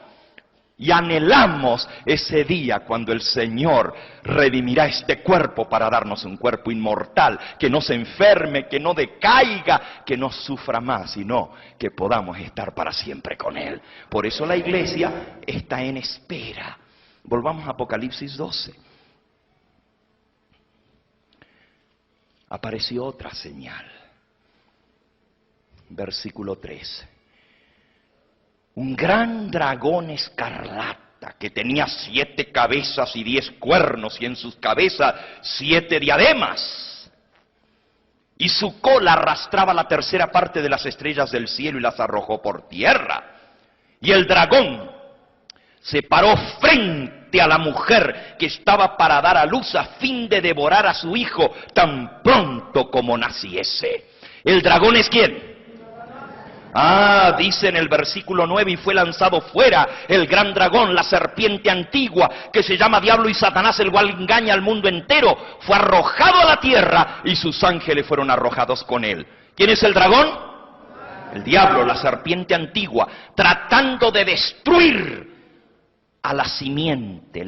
Y anhelamos ese día cuando el Señor redimirá este cuerpo para darnos un cuerpo inmortal, que no se enferme, que no decaiga, que no sufra más, sino que podamos estar para siempre con Él. Por eso la iglesia está en espera. Volvamos a Apocalipsis 12. Apareció otra señal. Versículo 3. Un gran dragón escarlata que tenía 7 cabezas y 10 cuernos, y en sus cabezas 7 diademas. Y su cola arrastraba la tercera parte de las estrellas del cielo y las arrojó por tierra. Y el dragón se paró frente a la mujer que estaba para dar a luz, a fin de devorar a su hijo tan pronto como naciese. ¿El dragón es quién? Dice en el versículo 9, y fue lanzado fuera el gran dragón, la serpiente antigua, que se llama Diablo y Satanás, el cual engaña al mundo entero. Fue arrojado a la tierra y sus ángeles fueron arrojados con él. ¿Quién es el dragón? El diablo, la serpiente antigua, tratando de destruir a la simiente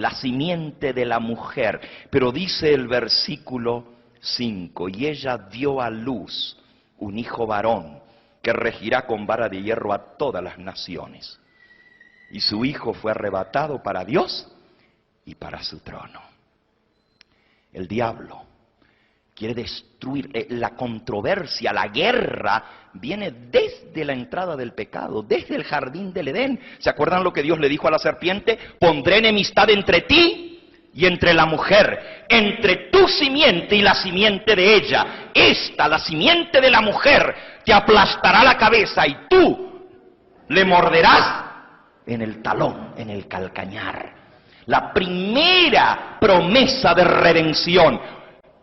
de la mujer. Pero dice el versículo 5, y ella dio a luz un hijo varón, que regirá con vara de hierro a todas las naciones. Y su hijo fue arrebatado para Dios y para su trono. El diablo quiere destruir. La controversia, la guerra, viene desde la entrada del pecado, desde el jardín del Edén. ¿Se acuerdan lo que Dios le dijo a la serpiente? Pondré enemistad entre ti y entre la mujer, entre tu simiente y la simiente de ella. La simiente de la mujer, te aplastará la cabeza y tú le morderás en el talón, en el calcañar. La primera promesa de redención.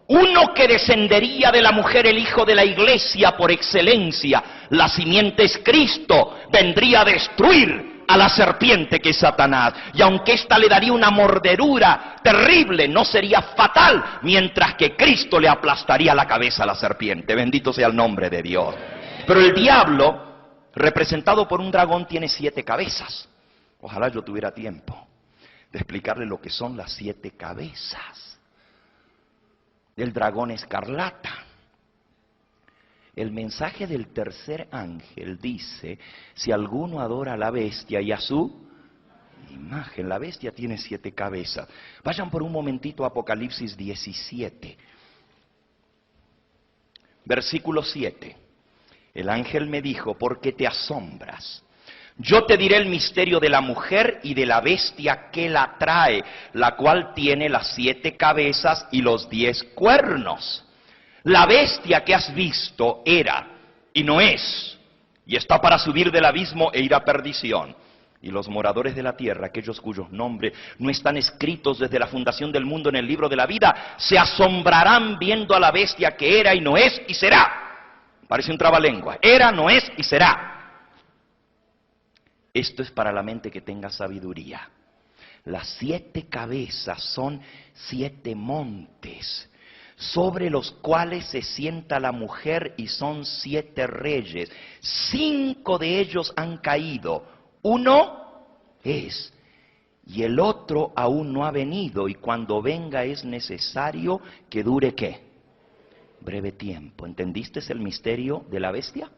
uno que descendería de la mujer, el hijo de la iglesia por excelencia, la simiente es Cristo, vendría a destruir a la serpiente que es Satanás. Y aunque ésta le daría una mordedura terrible, no sería fatal, mientras que Cristo le aplastaría la cabeza a la serpiente. Bendito sea el nombre de Dios. Pero el diablo, representado por un dragón, tiene 7 cabezas. Ojalá yo tuviera tiempo de explicarle lo que son las 7 cabezas del dragón escarlata. El mensaje del tercer ángel dice: si alguno adora a la bestia y a su imagen. La bestia tiene 7 cabezas. Vayan por un momentito a Apocalipsis 17, versículo 7. El ángel me dijo: ¿por qué te asombras? Yo te diré el misterio de la mujer y de la bestia que la trae, la cual tiene las 7 cabezas y los 10 cuernos. La bestia que has visto era y no es, y está para subir del abismo e ir a perdición. Y los moradores de la tierra, aquellos cuyos nombres no están escritos desde la fundación del mundo en el libro de la vida, se asombrarán viendo a la bestia que era y no es y será. Parece un trabalengua. Era, no es y será. Esto es para la mente que tenga sabiduría. Las 7 cabezas son 7 montes, sobre los cuales se sienta la mujer, y son 7 reyes. 5 de ellos han caído. Uno es, y el otro aún no ha venido, y cuando venga es necesario que dure, ¿qué? Breve tiempo. ¿Entendiste el misterio de la bestia?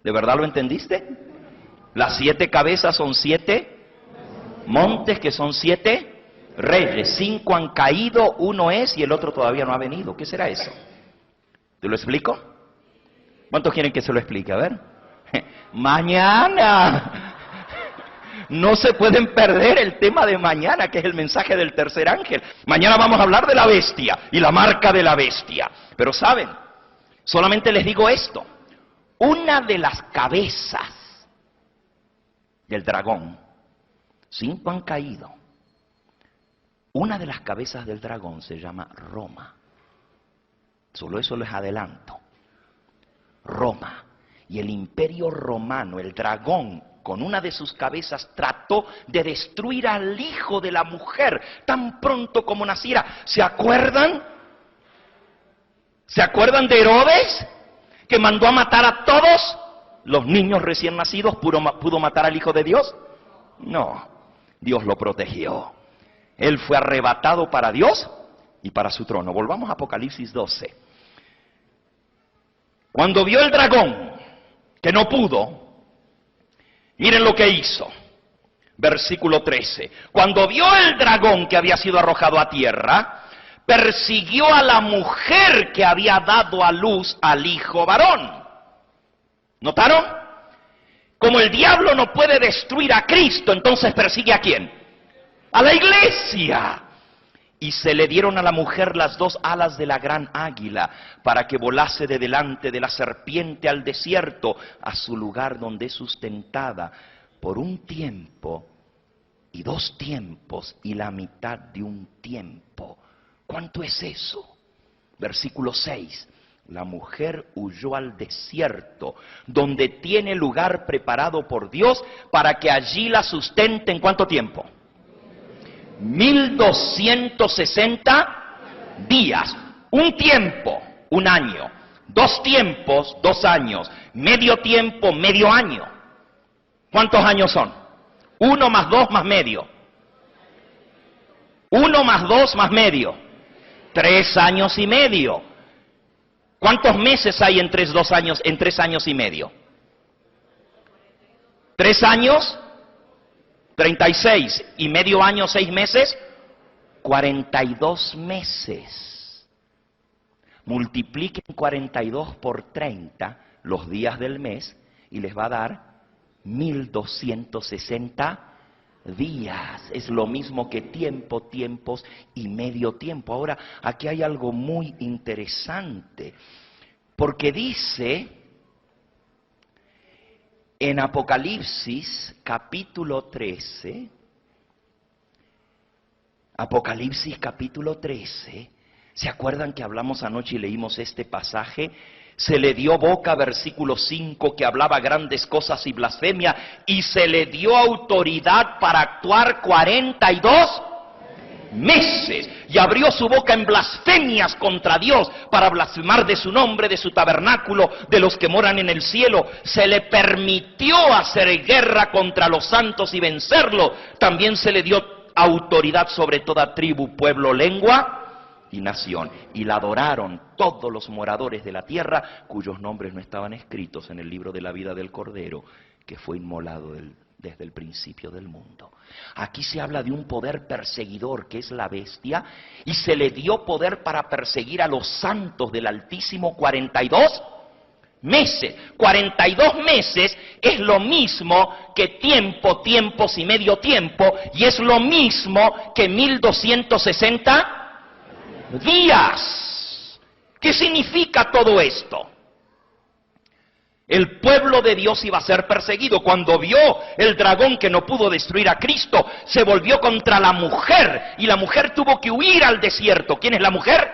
¿De verdad lo entendiste? Las 7 cabezas son 7 montes, que son 7 reyes. 5 han caído, uno es y el otro todavía no ha venido. ¿Qué será eso? ¿Te lo explico? ¿Cuántos quieren que se lo explique? A ver. Mañana. No se pueden perder el tema de mañana, que es el mensaje del tercer ángel. Mañana vamos a hablar de la bestia y la marca de la bestia. Pero ¿saben? Solamente les digo esto. Una de las cabezas del dragón, 5 han caído. Una de las cabezas del dragón se llama Roma. Solo eso les adelanto. Roma. Y el imperio romano, el dragón, con una de sus cabezas trató de destruir al hijo de la mujer tan pronto como naciera. ¿Se acuerdan? ¿Se acuerdan de Herodes? Que mandó a matar a todos los niños recién nacidos. ¿Pudo matar al Hijo de Dios? No, Dios lo protegió. Él fue arrebatado para Dios y para su trono. Volvamos a Apocalipsis 12. Cuando vio el dragón que no pudo, miren lo que hizo. Versículo 13. Cuando vio el dragón que había sido arrojado a tierra, persiguió a la mujer que había dado a luz al hijo varón. ¿Notaron? Como el diablo no puede destruir a Cristo, entonces persigue ¿a quién? A la iglesia. Y se le dieron a la mujer las 2 alas de la gran águila, para que volase de delante de la serpiente al desierto, a su lugar donde es sustentada por un tiempo y 2 tiempos y la mitad de un tiempo. ¿Cuánto es eso? Versículo 6. La mujer huyó al desierto, donde tiene lugar preparado por Dios, para que allí la sustente. ¿En cuánto tiempo? 1260 días. Un tiempo, un año. 2 tiempos, 2 años. Medio tiempo, medio año. ¿Cuántos años son? 1 más 2 más medio. 1 más 2 más medio. 3 años y medio. ¿Cuántos meses hay en 3 años y medio? 3 años, 36. Y medio año, 6 meses, 42 meses. Multipliquen 42 por 30 los días del mes y les va a dar 1260 días. Es lo mismo que tiempo, tiempos y medio tiempo. Ahora, aquí hay algo muy interesante, porque dice en Apocalipsis capítulo 13, Apocalipsis capítulo 13, ¿Se acuerdan que hablamos anoche y leímos este pasaje? Se le dio boca, versículo 5, que hablaba grandes cosas y blasfemia, y se le dio autoridad para actuar 42 meses. Y abrió su boca en blasfemias contra Dios, para blasfemar de su nombre, de su tabernáculo, de los que moran en el cielo. Se le permitió hacer guerra contra los santos y vencerlo. También se le dio autoridad sobre toda tribu, pueblo, lengua y nación, y la adoraron todos los moradores de la tierra, cuyos nombres no estaban escritos en el libro de la vida del Cordero, que fue inmolado desde el principio del mundo. Aquí se habla de un poder perseguidor, que es la bestia, y se le dio poder para perseguir a los santos del Altísimo 42 meses. 42 meses es lo mismo que tiempo, tiempos y medio tiempo, y es lo mismo que 1260 días. ¿Qué significa todo esto? El pueblo de Dios iba a ser perseguido. Cuando vio el dragón que no pudo destruir a Cristo, se volvió contra la mujer, y la mujer tuvo que huir al desierto. ¿Quién es la mujer?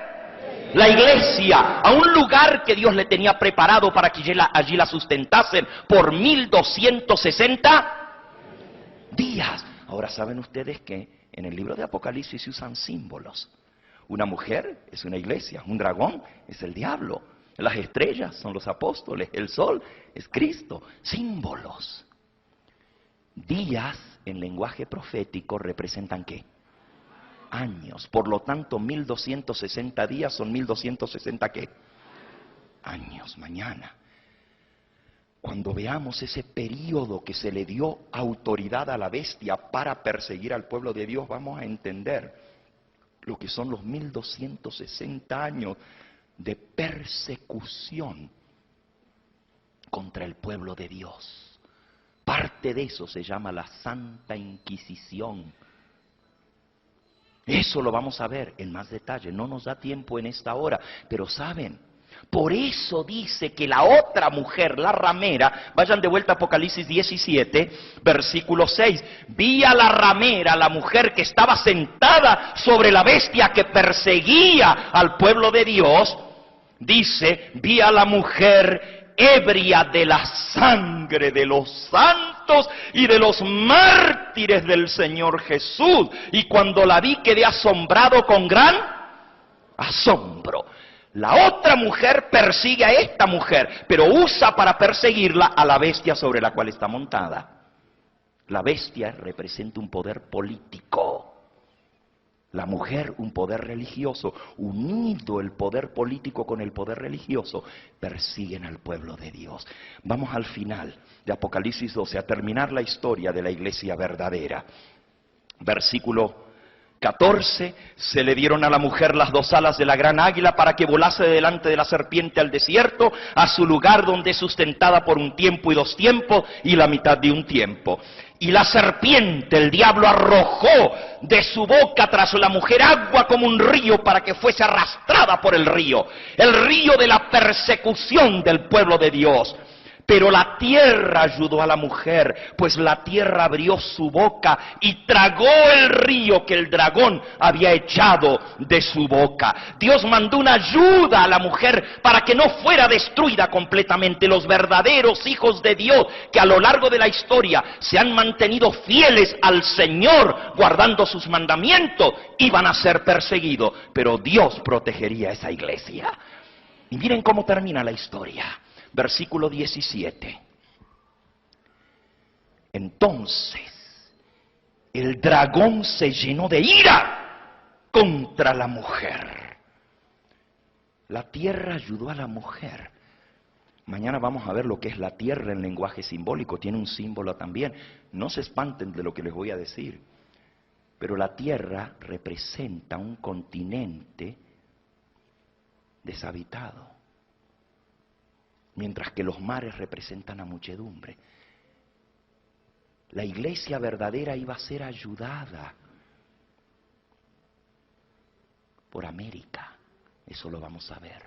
La iglesia, a un lugar que Dios le tenía preparado para que allí la sustentasen por 1260 días. Ahora, ¿saben ustedes que en el libro de Apocalipsis se usan símbolos? Una mujer es una iglesia, un dragón es el diablo, las estrellas son los apóstoles, el sol es Cristo, símbolos. Días en lenguaje profético representan ¿qué? Años. Por lo tanto, 1260 días son 1260 ¿qué? Años. Mañana, cuando veamos ese periodo que se le dio autoridad a la bestia para perseguir al pueblo de Dios, vamos a entender lo que son los 1260 años de persecución contra el pueblo de Dios. Parte de eso se llama la Santa Inquisición. Eso lo vamos a ver en más detalle, no nos da tiempo en esta hora, pero ¿saben? Por eso dice que la otra mujer, la ramera, vayan de vuelta a Apocalipsis 17, versículo 6. Vi a la ramera, la mujer que estaba sentada sobre la bestia que perseguía al pueblo de Dios. Dice, vi a la mujer ebria de la sangre de los santos y de los mártires del Señor Jesús. Y cuando la vi quedé asombrado con gran asombro. La otra mujer persigue a esta mujer, pero usa para perseguirla a la bestia sobre la cual está montada. La bestia representa un poder político. La mujer un poder religioso. Unido el poder político con el poder religioso, persiguen al pueblo de Dios. Vamos al final de Apocalipsis 12, a terminar la historia de la iglesia verdadera. Versículo 14, se le dieron a la mujer las dos alas de la gran águila para que volase delante de la serpiente al desierto, a su lugar donde es sustentada por un tiempo y 2 tiempos y la mitad de un tiempo. Y la serpiente, el diablo, arrojó de su boca tras la mujer agua como un río para que fuese arrastrada por el río de la persecución del pueblo de Dios. Pero la tierra ayudó a la mujer, pues la tierra abrió su boca y tragó el río que el dragón había echado de su boca. Dios mandó una ayuda a la mujer para que no fuera destruida completamente. Los verdaderos hijos de Dios, que a lo largo de la historia se han mantenido fieles al Señor, guardando sus mandamientos, iban a ser perseguidos, pero Dios protegería a esa iglesia. Y miren cómo termina la historia. Versículo 17. Entonces, el dragón se llenó de ira contra la mujer. La tierra ayudó a la mujer. Mañana vamos a ver lo que es la tierra en lenguaje simbólico. Tiene un símbolo también. No se espanten de lo que les voy a decir. Pero la tierra representa un continente deshabitado, mientras que los mares representan a muchedumbre. La iglesia verdadera iba a ser ayudada por América. Eso lo vamos a ver.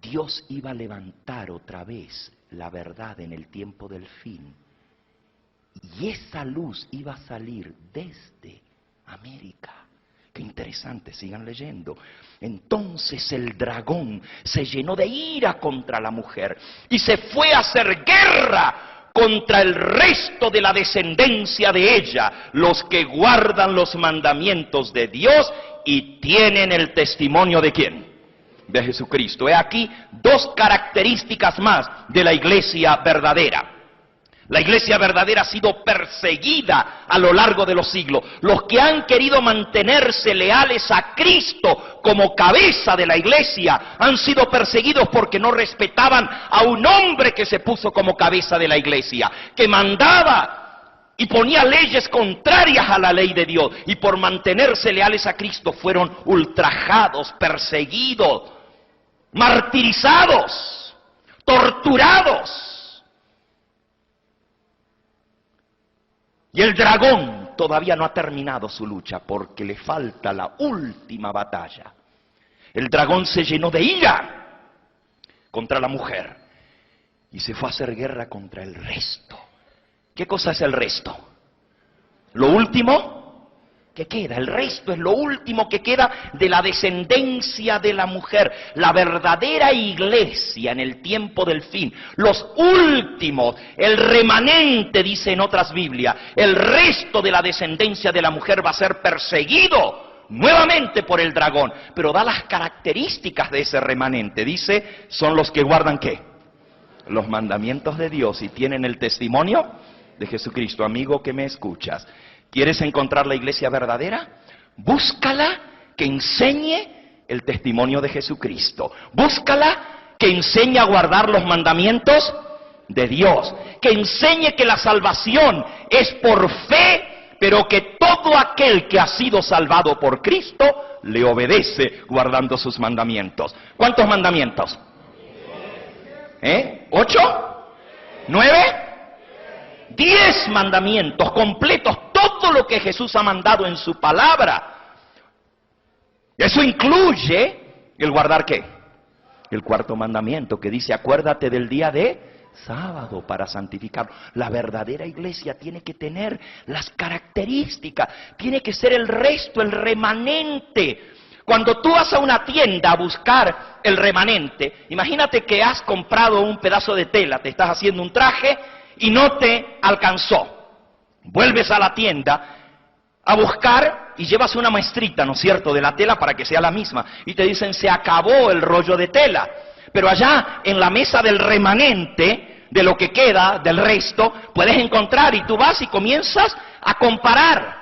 Dios iba a levantar otra vez la verdad en el tiempo del fin. Y esa luz iba a salir desde América. Qué interesante, sigan leyendo. Entonces el dragón se llenó de ira contra la mujer y se fue a hacer guerra contra el resto de la descendencia de ella, los que guardan los mandamientos de Dios y tienen el testimonio ¿de quién? De Jesucristo. He aquí dos características más de la iglesia verdadera. La iglesia verdadera ha sido perseguida a lo largo de los siglos. Los que han querido mantenerse leales a Cristo como cabeza de la iglesia han sido perseguidos porque no respetaban a un hombre que se puso como cabeza de la iglesia, que mandaba y ponía leyes contrarias a la ley de Dios. Y por mantenerse leales a Cristo fueron ultrajados, perseguidos, martirizados, torturados. Y el dragón todavía no ha terminado su lucha porque le falta la última batalla. El dragón se llenó de ira contra la mujer y se fue a hacer guerra contra el resto. ¿Qué cosa es el resto? Lo último que queda. El resto es lo último que queda de la descendencia de la mujer. La verdadera iglesia en el tiempo del fin. Los últimos, el remanente, dice en otras Biblias. El resto de la descendencia de la mujer va a ser perseguido nuevamente por el dragón. Pero da las características de ese remanente. Dice, son los que guardan ¿qué? Los mandamientos de Dios y tienen el testimonio de Jesucristo. Amigo que me escuchas, ¿quieres encontrar la iglesia verdadera? Búscala que enseñe el testimonio de Jesucristo. Búscala que enseñe a guardar los mandamientos de Dios. Que enseñe que la salvación es por fe, pero que todo aquel que ha sido salvado por Cristo le obedece guardando sus mandamientos. ¿Cuántos mandamientos? ¿8? ¿9? 10 mandamientos completos, todo lo que Jesús ha mandado en su palabra. Eso incluye el guardar ¿qué? El cuarto mandamiento que dice, acuérdate del día de sábado para santificarlo. La verdadera iglesia tiene que tener las características, tiene que ser el resto, el remanente. Cuando tú vas a una tienda a buscar el remanente, imagínate que has comprado un pedazo de tela, te estás haciendo un traje y no te alcanzó. Vuelves a la tienda a buscar y llevas una muestrita, ¿no es cierto?, de la tela para que sea la misma. Y te dicen, se acabó el rollo de tela. Pero allá en la mesa del remanente, de lo que queda, del resto, puedes encontrar y tú vas y comienzas a comparar.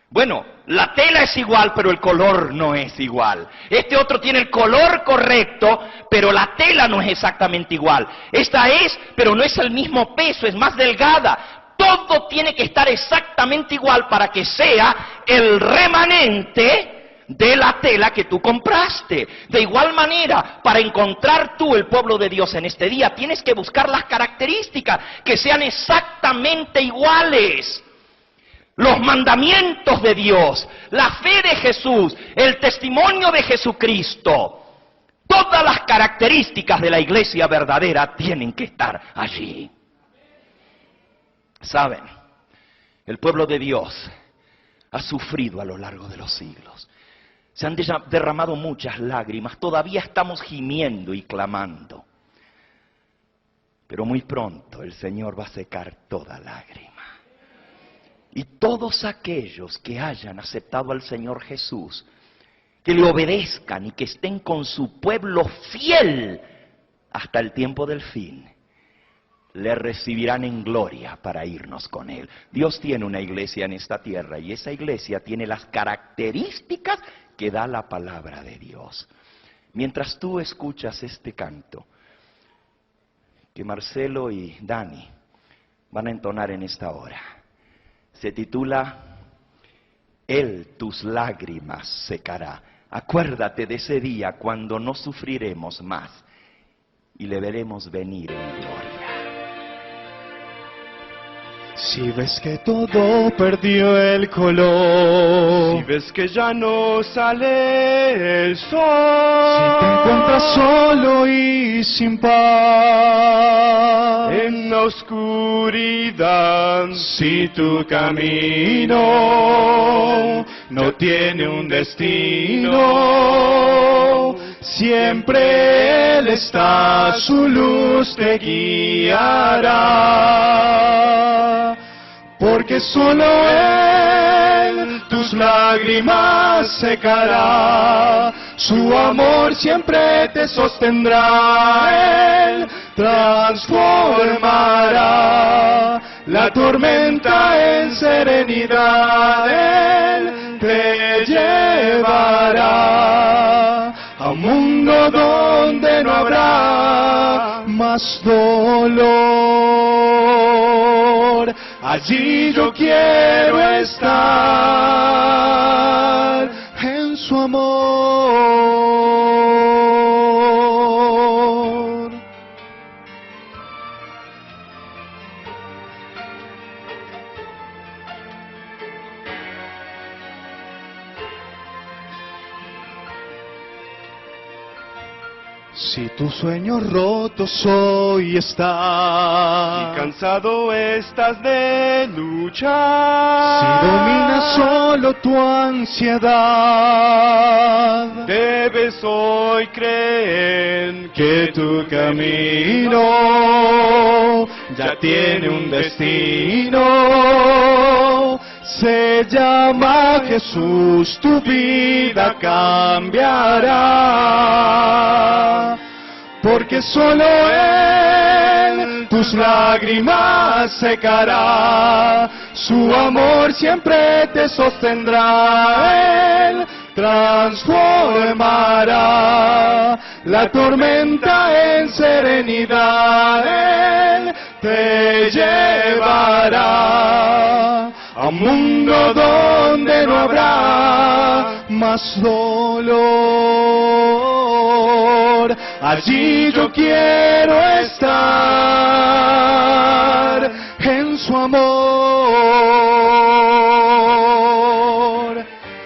Bueno, la tela es igual, pero el color no es igual. Este otro tiene el color correcto, pero la tela no es exactamente igual. Esta es, pero no es el mismo peso, es más delgada. Todo tiene que estar exactamente igual para que sea el remanente de la tela que tú compraste. De igual manera, para encontrar tú el pueblo de Dios en este día, tienes que buscar las características que sean exactamente iguales. Los mandamientos de Dios, la fe de Jesús, el testimonio de Jesucristo, todas las características de la iglesia verdadera tienen que estar allí. ¿Saben? El pueblo de Dios ha sufrido a lo largo de los siglos. Se han derramado muchas lágrimas, todavía estamos gimiendo y clamando. Pero muy pronto el Señor va a secar toda lágrima. Y todos aquellos que hayan aceptado al Señor Jesús, que le obedezcan y que estén con su pueblo fiel hasta el tiempo del fin, le recibirán en gloria para irnos con Él. Dios tiene una iglesia en esta tierra y esa iglesia tiene las características que da la palabra de Dios. Mientras tú escuchas este canto, que Marcelo y Dani van a entonar en esta hora, se titula Él tus lágrimas secará. Acuérdate de ese día cuando no sufriremos más y le veremos venir en gloria. Si ves que todo perdió el color, si ves que ya no sale el sol, si te encuentras solo y sin paz, en la oscuridad, si tu camino no tiene un destino. Siempre Él está, su luz te guiará. Porque solo Él tus lágrimas secará. Su amor siempre te sostendrá. Él transformará la tormenta en serenidad. Él te llevará a un mundo donde no habrá más dolor. Allí yo quiero estar en su amor. Si tus sueños rotos hoy están, Y cansado estás de luchar, si dominas solo tu ansiedad, debes hoy creer que tu camino ya tiene un destino. Se llama Jesús, tu vida cambiará. Porque solo Él tus lágrimas secará. Su amor siempre te sostendrá. Él transformará la tormenta en serenidad. Él te llevará a un mundo donde no habrá más dolor. Allí yo quiero estar en su amor.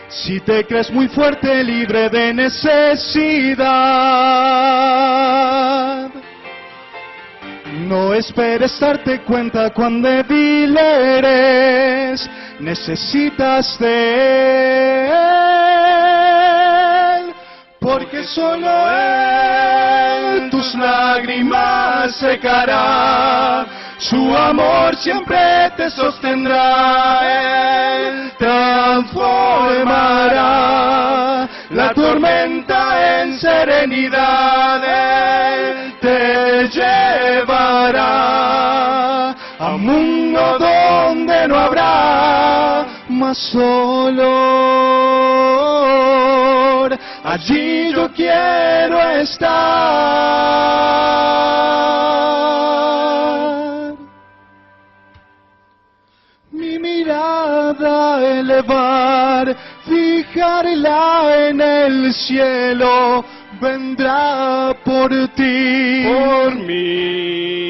Si te crees muy fuerte, libre de necesidad, no esperes darte cuenta cuán débil eres. Necesitas de Él, porque solo Él tus lágrimas secará. Su amor siempre te sostendrá. Él transformará la tormenta en serenidad. Él te llevará a un mundo donde no habrá más dolor. Allí yo quiero estar. Mi mirada elevar, fijarla en el cielo, vendrá por ti, por mí.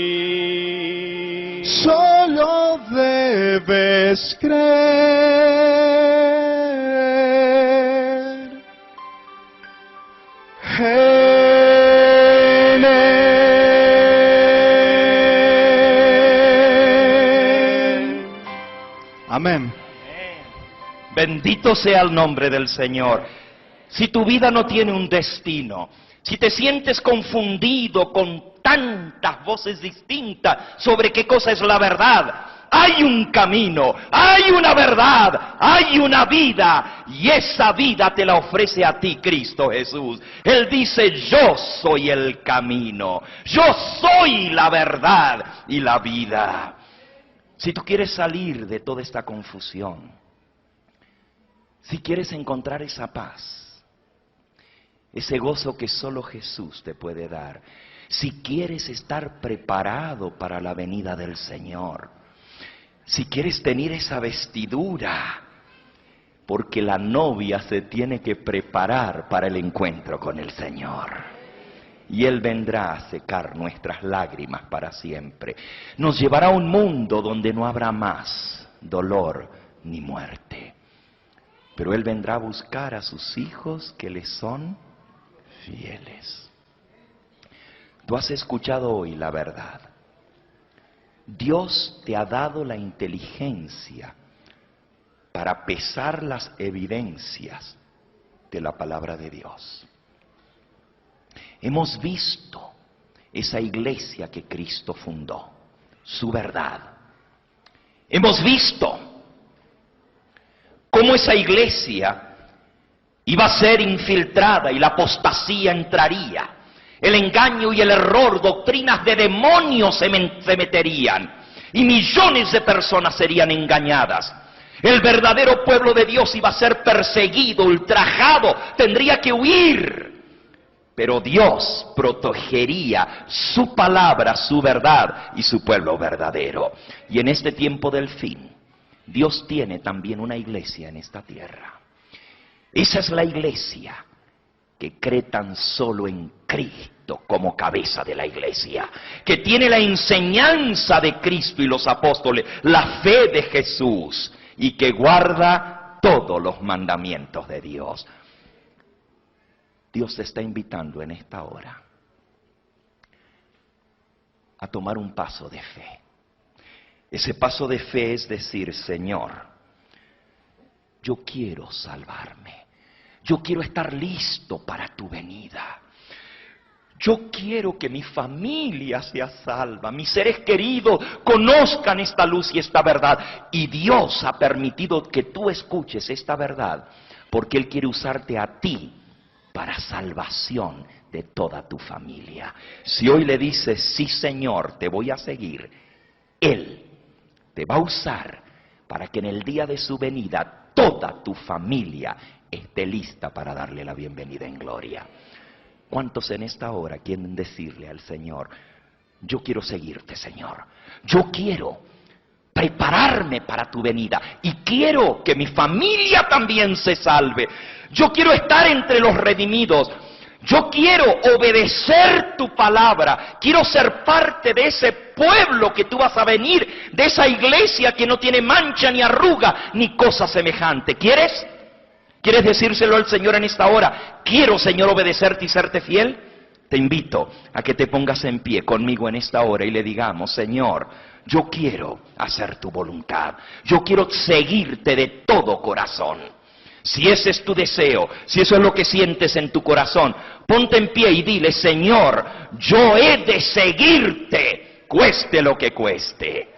Solo debes creer en Él. Amén. Bendito sea el nombre del Señor. Si tu vida no tiene un destino, si te sientes confundido con tantas voces distintas sobre qué cosa es la verdad, hay un camino, hay una verdad, hay una vida, y esa vida te la ofrece a ti Cristo Jesús. Él dice: yo soy el camino, yo soy la verdad y la vida. Si tú quieres salir de toda esta confusión, si quieres encontrar esa paz, ese gozo que solo Jesús te puede dar, si quieres estar preparado para la venida del Señor, si quieres tener esa vestidura, porque la novia se tiene que preparar para el encuentro con el Señor. Y Él vendrá a secar nuestras lágrimas para siempre. Nos llevará a un mundo donde no habrá más dolor ni muerte. Pero Él vendrá a buscar a sus hijos que le son fieles. Tú has escuchado hoy la verdad. Dios te ha dado la inteligencia para pesar las evidencias de la palabra de Dios. Hemos visto esa iglesia que Cristo fundó, su verdad. Hemos visto cómo esa iglesia iba a ser infiltrada y la apostasía entraría. El engaño y el error, doctrinas de demonios se meterían y millones de personas serían engañadas. El verdadero pueblo de Dios iba a ser perseguido, ultrajado, tendría que huir. Pero Dios protegería su palabra, su verdad y su pueblo verdadero. Y en este tiempo del fin, Dios tiene también una iglesia en esta tierra. Esa es la iglesia que cree tan solo en Cristo como cabeza de la iglesia, que tiene la enseñanza de Cristo y los apóstoles, la fe de Jesús, y que guarda todos los mandamientos de Dios. Dios te está invitando en esta hora a tomar un paso de fe. Ese paso de fe es decir, Señor, yo quiero salvarme. Yo quiero estar listo para tu venida. Yo quiero que mi familia sea salva, mis seres queridos conozcan esta luz y esta verdad. Y Dios ha permitido que tú escuches esta verdad, porque Él quiere usarte a ti para salvación de toda tu familia. Si hoy le dices, sí Señor, te voy a seguir, Él te va a usar para que en el día de su venida toda tu familia esté lista para darle la bienvenida en gloria. ¿Cuántos en esta hora quieren decirle al Señor, yo quiero seguirte, Señor? Yo quiero prepararme para tu venida y quiero que mi familia también se salve. Yo quiero estar entre los redimidos. Yo quiero obedecer tu palabra. Quiero ser parte de ese pueblo que tú vas a venir, de esa iglesia que no tiene mancha ni arruga ni cosa semejante. ¿Quieres? ¿Quieres decírselo al Señor en esta hora? Quiero, Señor, obedecerte y serte fiel. Te invito a que te pongas en pie conmigo en esta hora y le digamos, Señor, yo quiero hacer tu voluntad. Yo quiero seguirte de todo corazón. Si ese es tu deseo, si eso es lo que sientes en tu corazón, ponte en pie y dile, Señor, yo he de seguirte, cueste lo que cueste.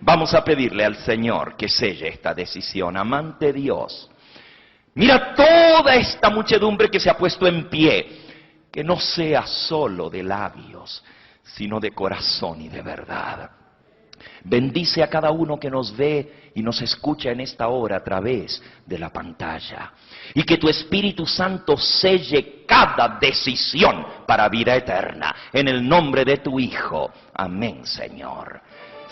Vamos a pedirle al Señor que selle esta decisión. Amante Dios, mira toda esta muchedumbre que se ha puesto en pie, que no sea solo de labios, sino de corazón y de verdad. Bendice a cada uno que nos ve y nos escucha en esta hora a través de la pantalla. Y que tu Espíritu Santo selle cada decisión para vida eterna. En el nombre de tu Hijo. Amén, Señor.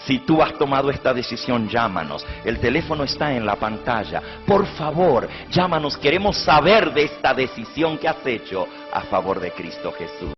Si tú has tomado esta decisión, llámanos. El teléfono está en la pantalla. Por favor, llámanos. Queremos saber de esta decisión que has hecho a favor de Cristo Jesús.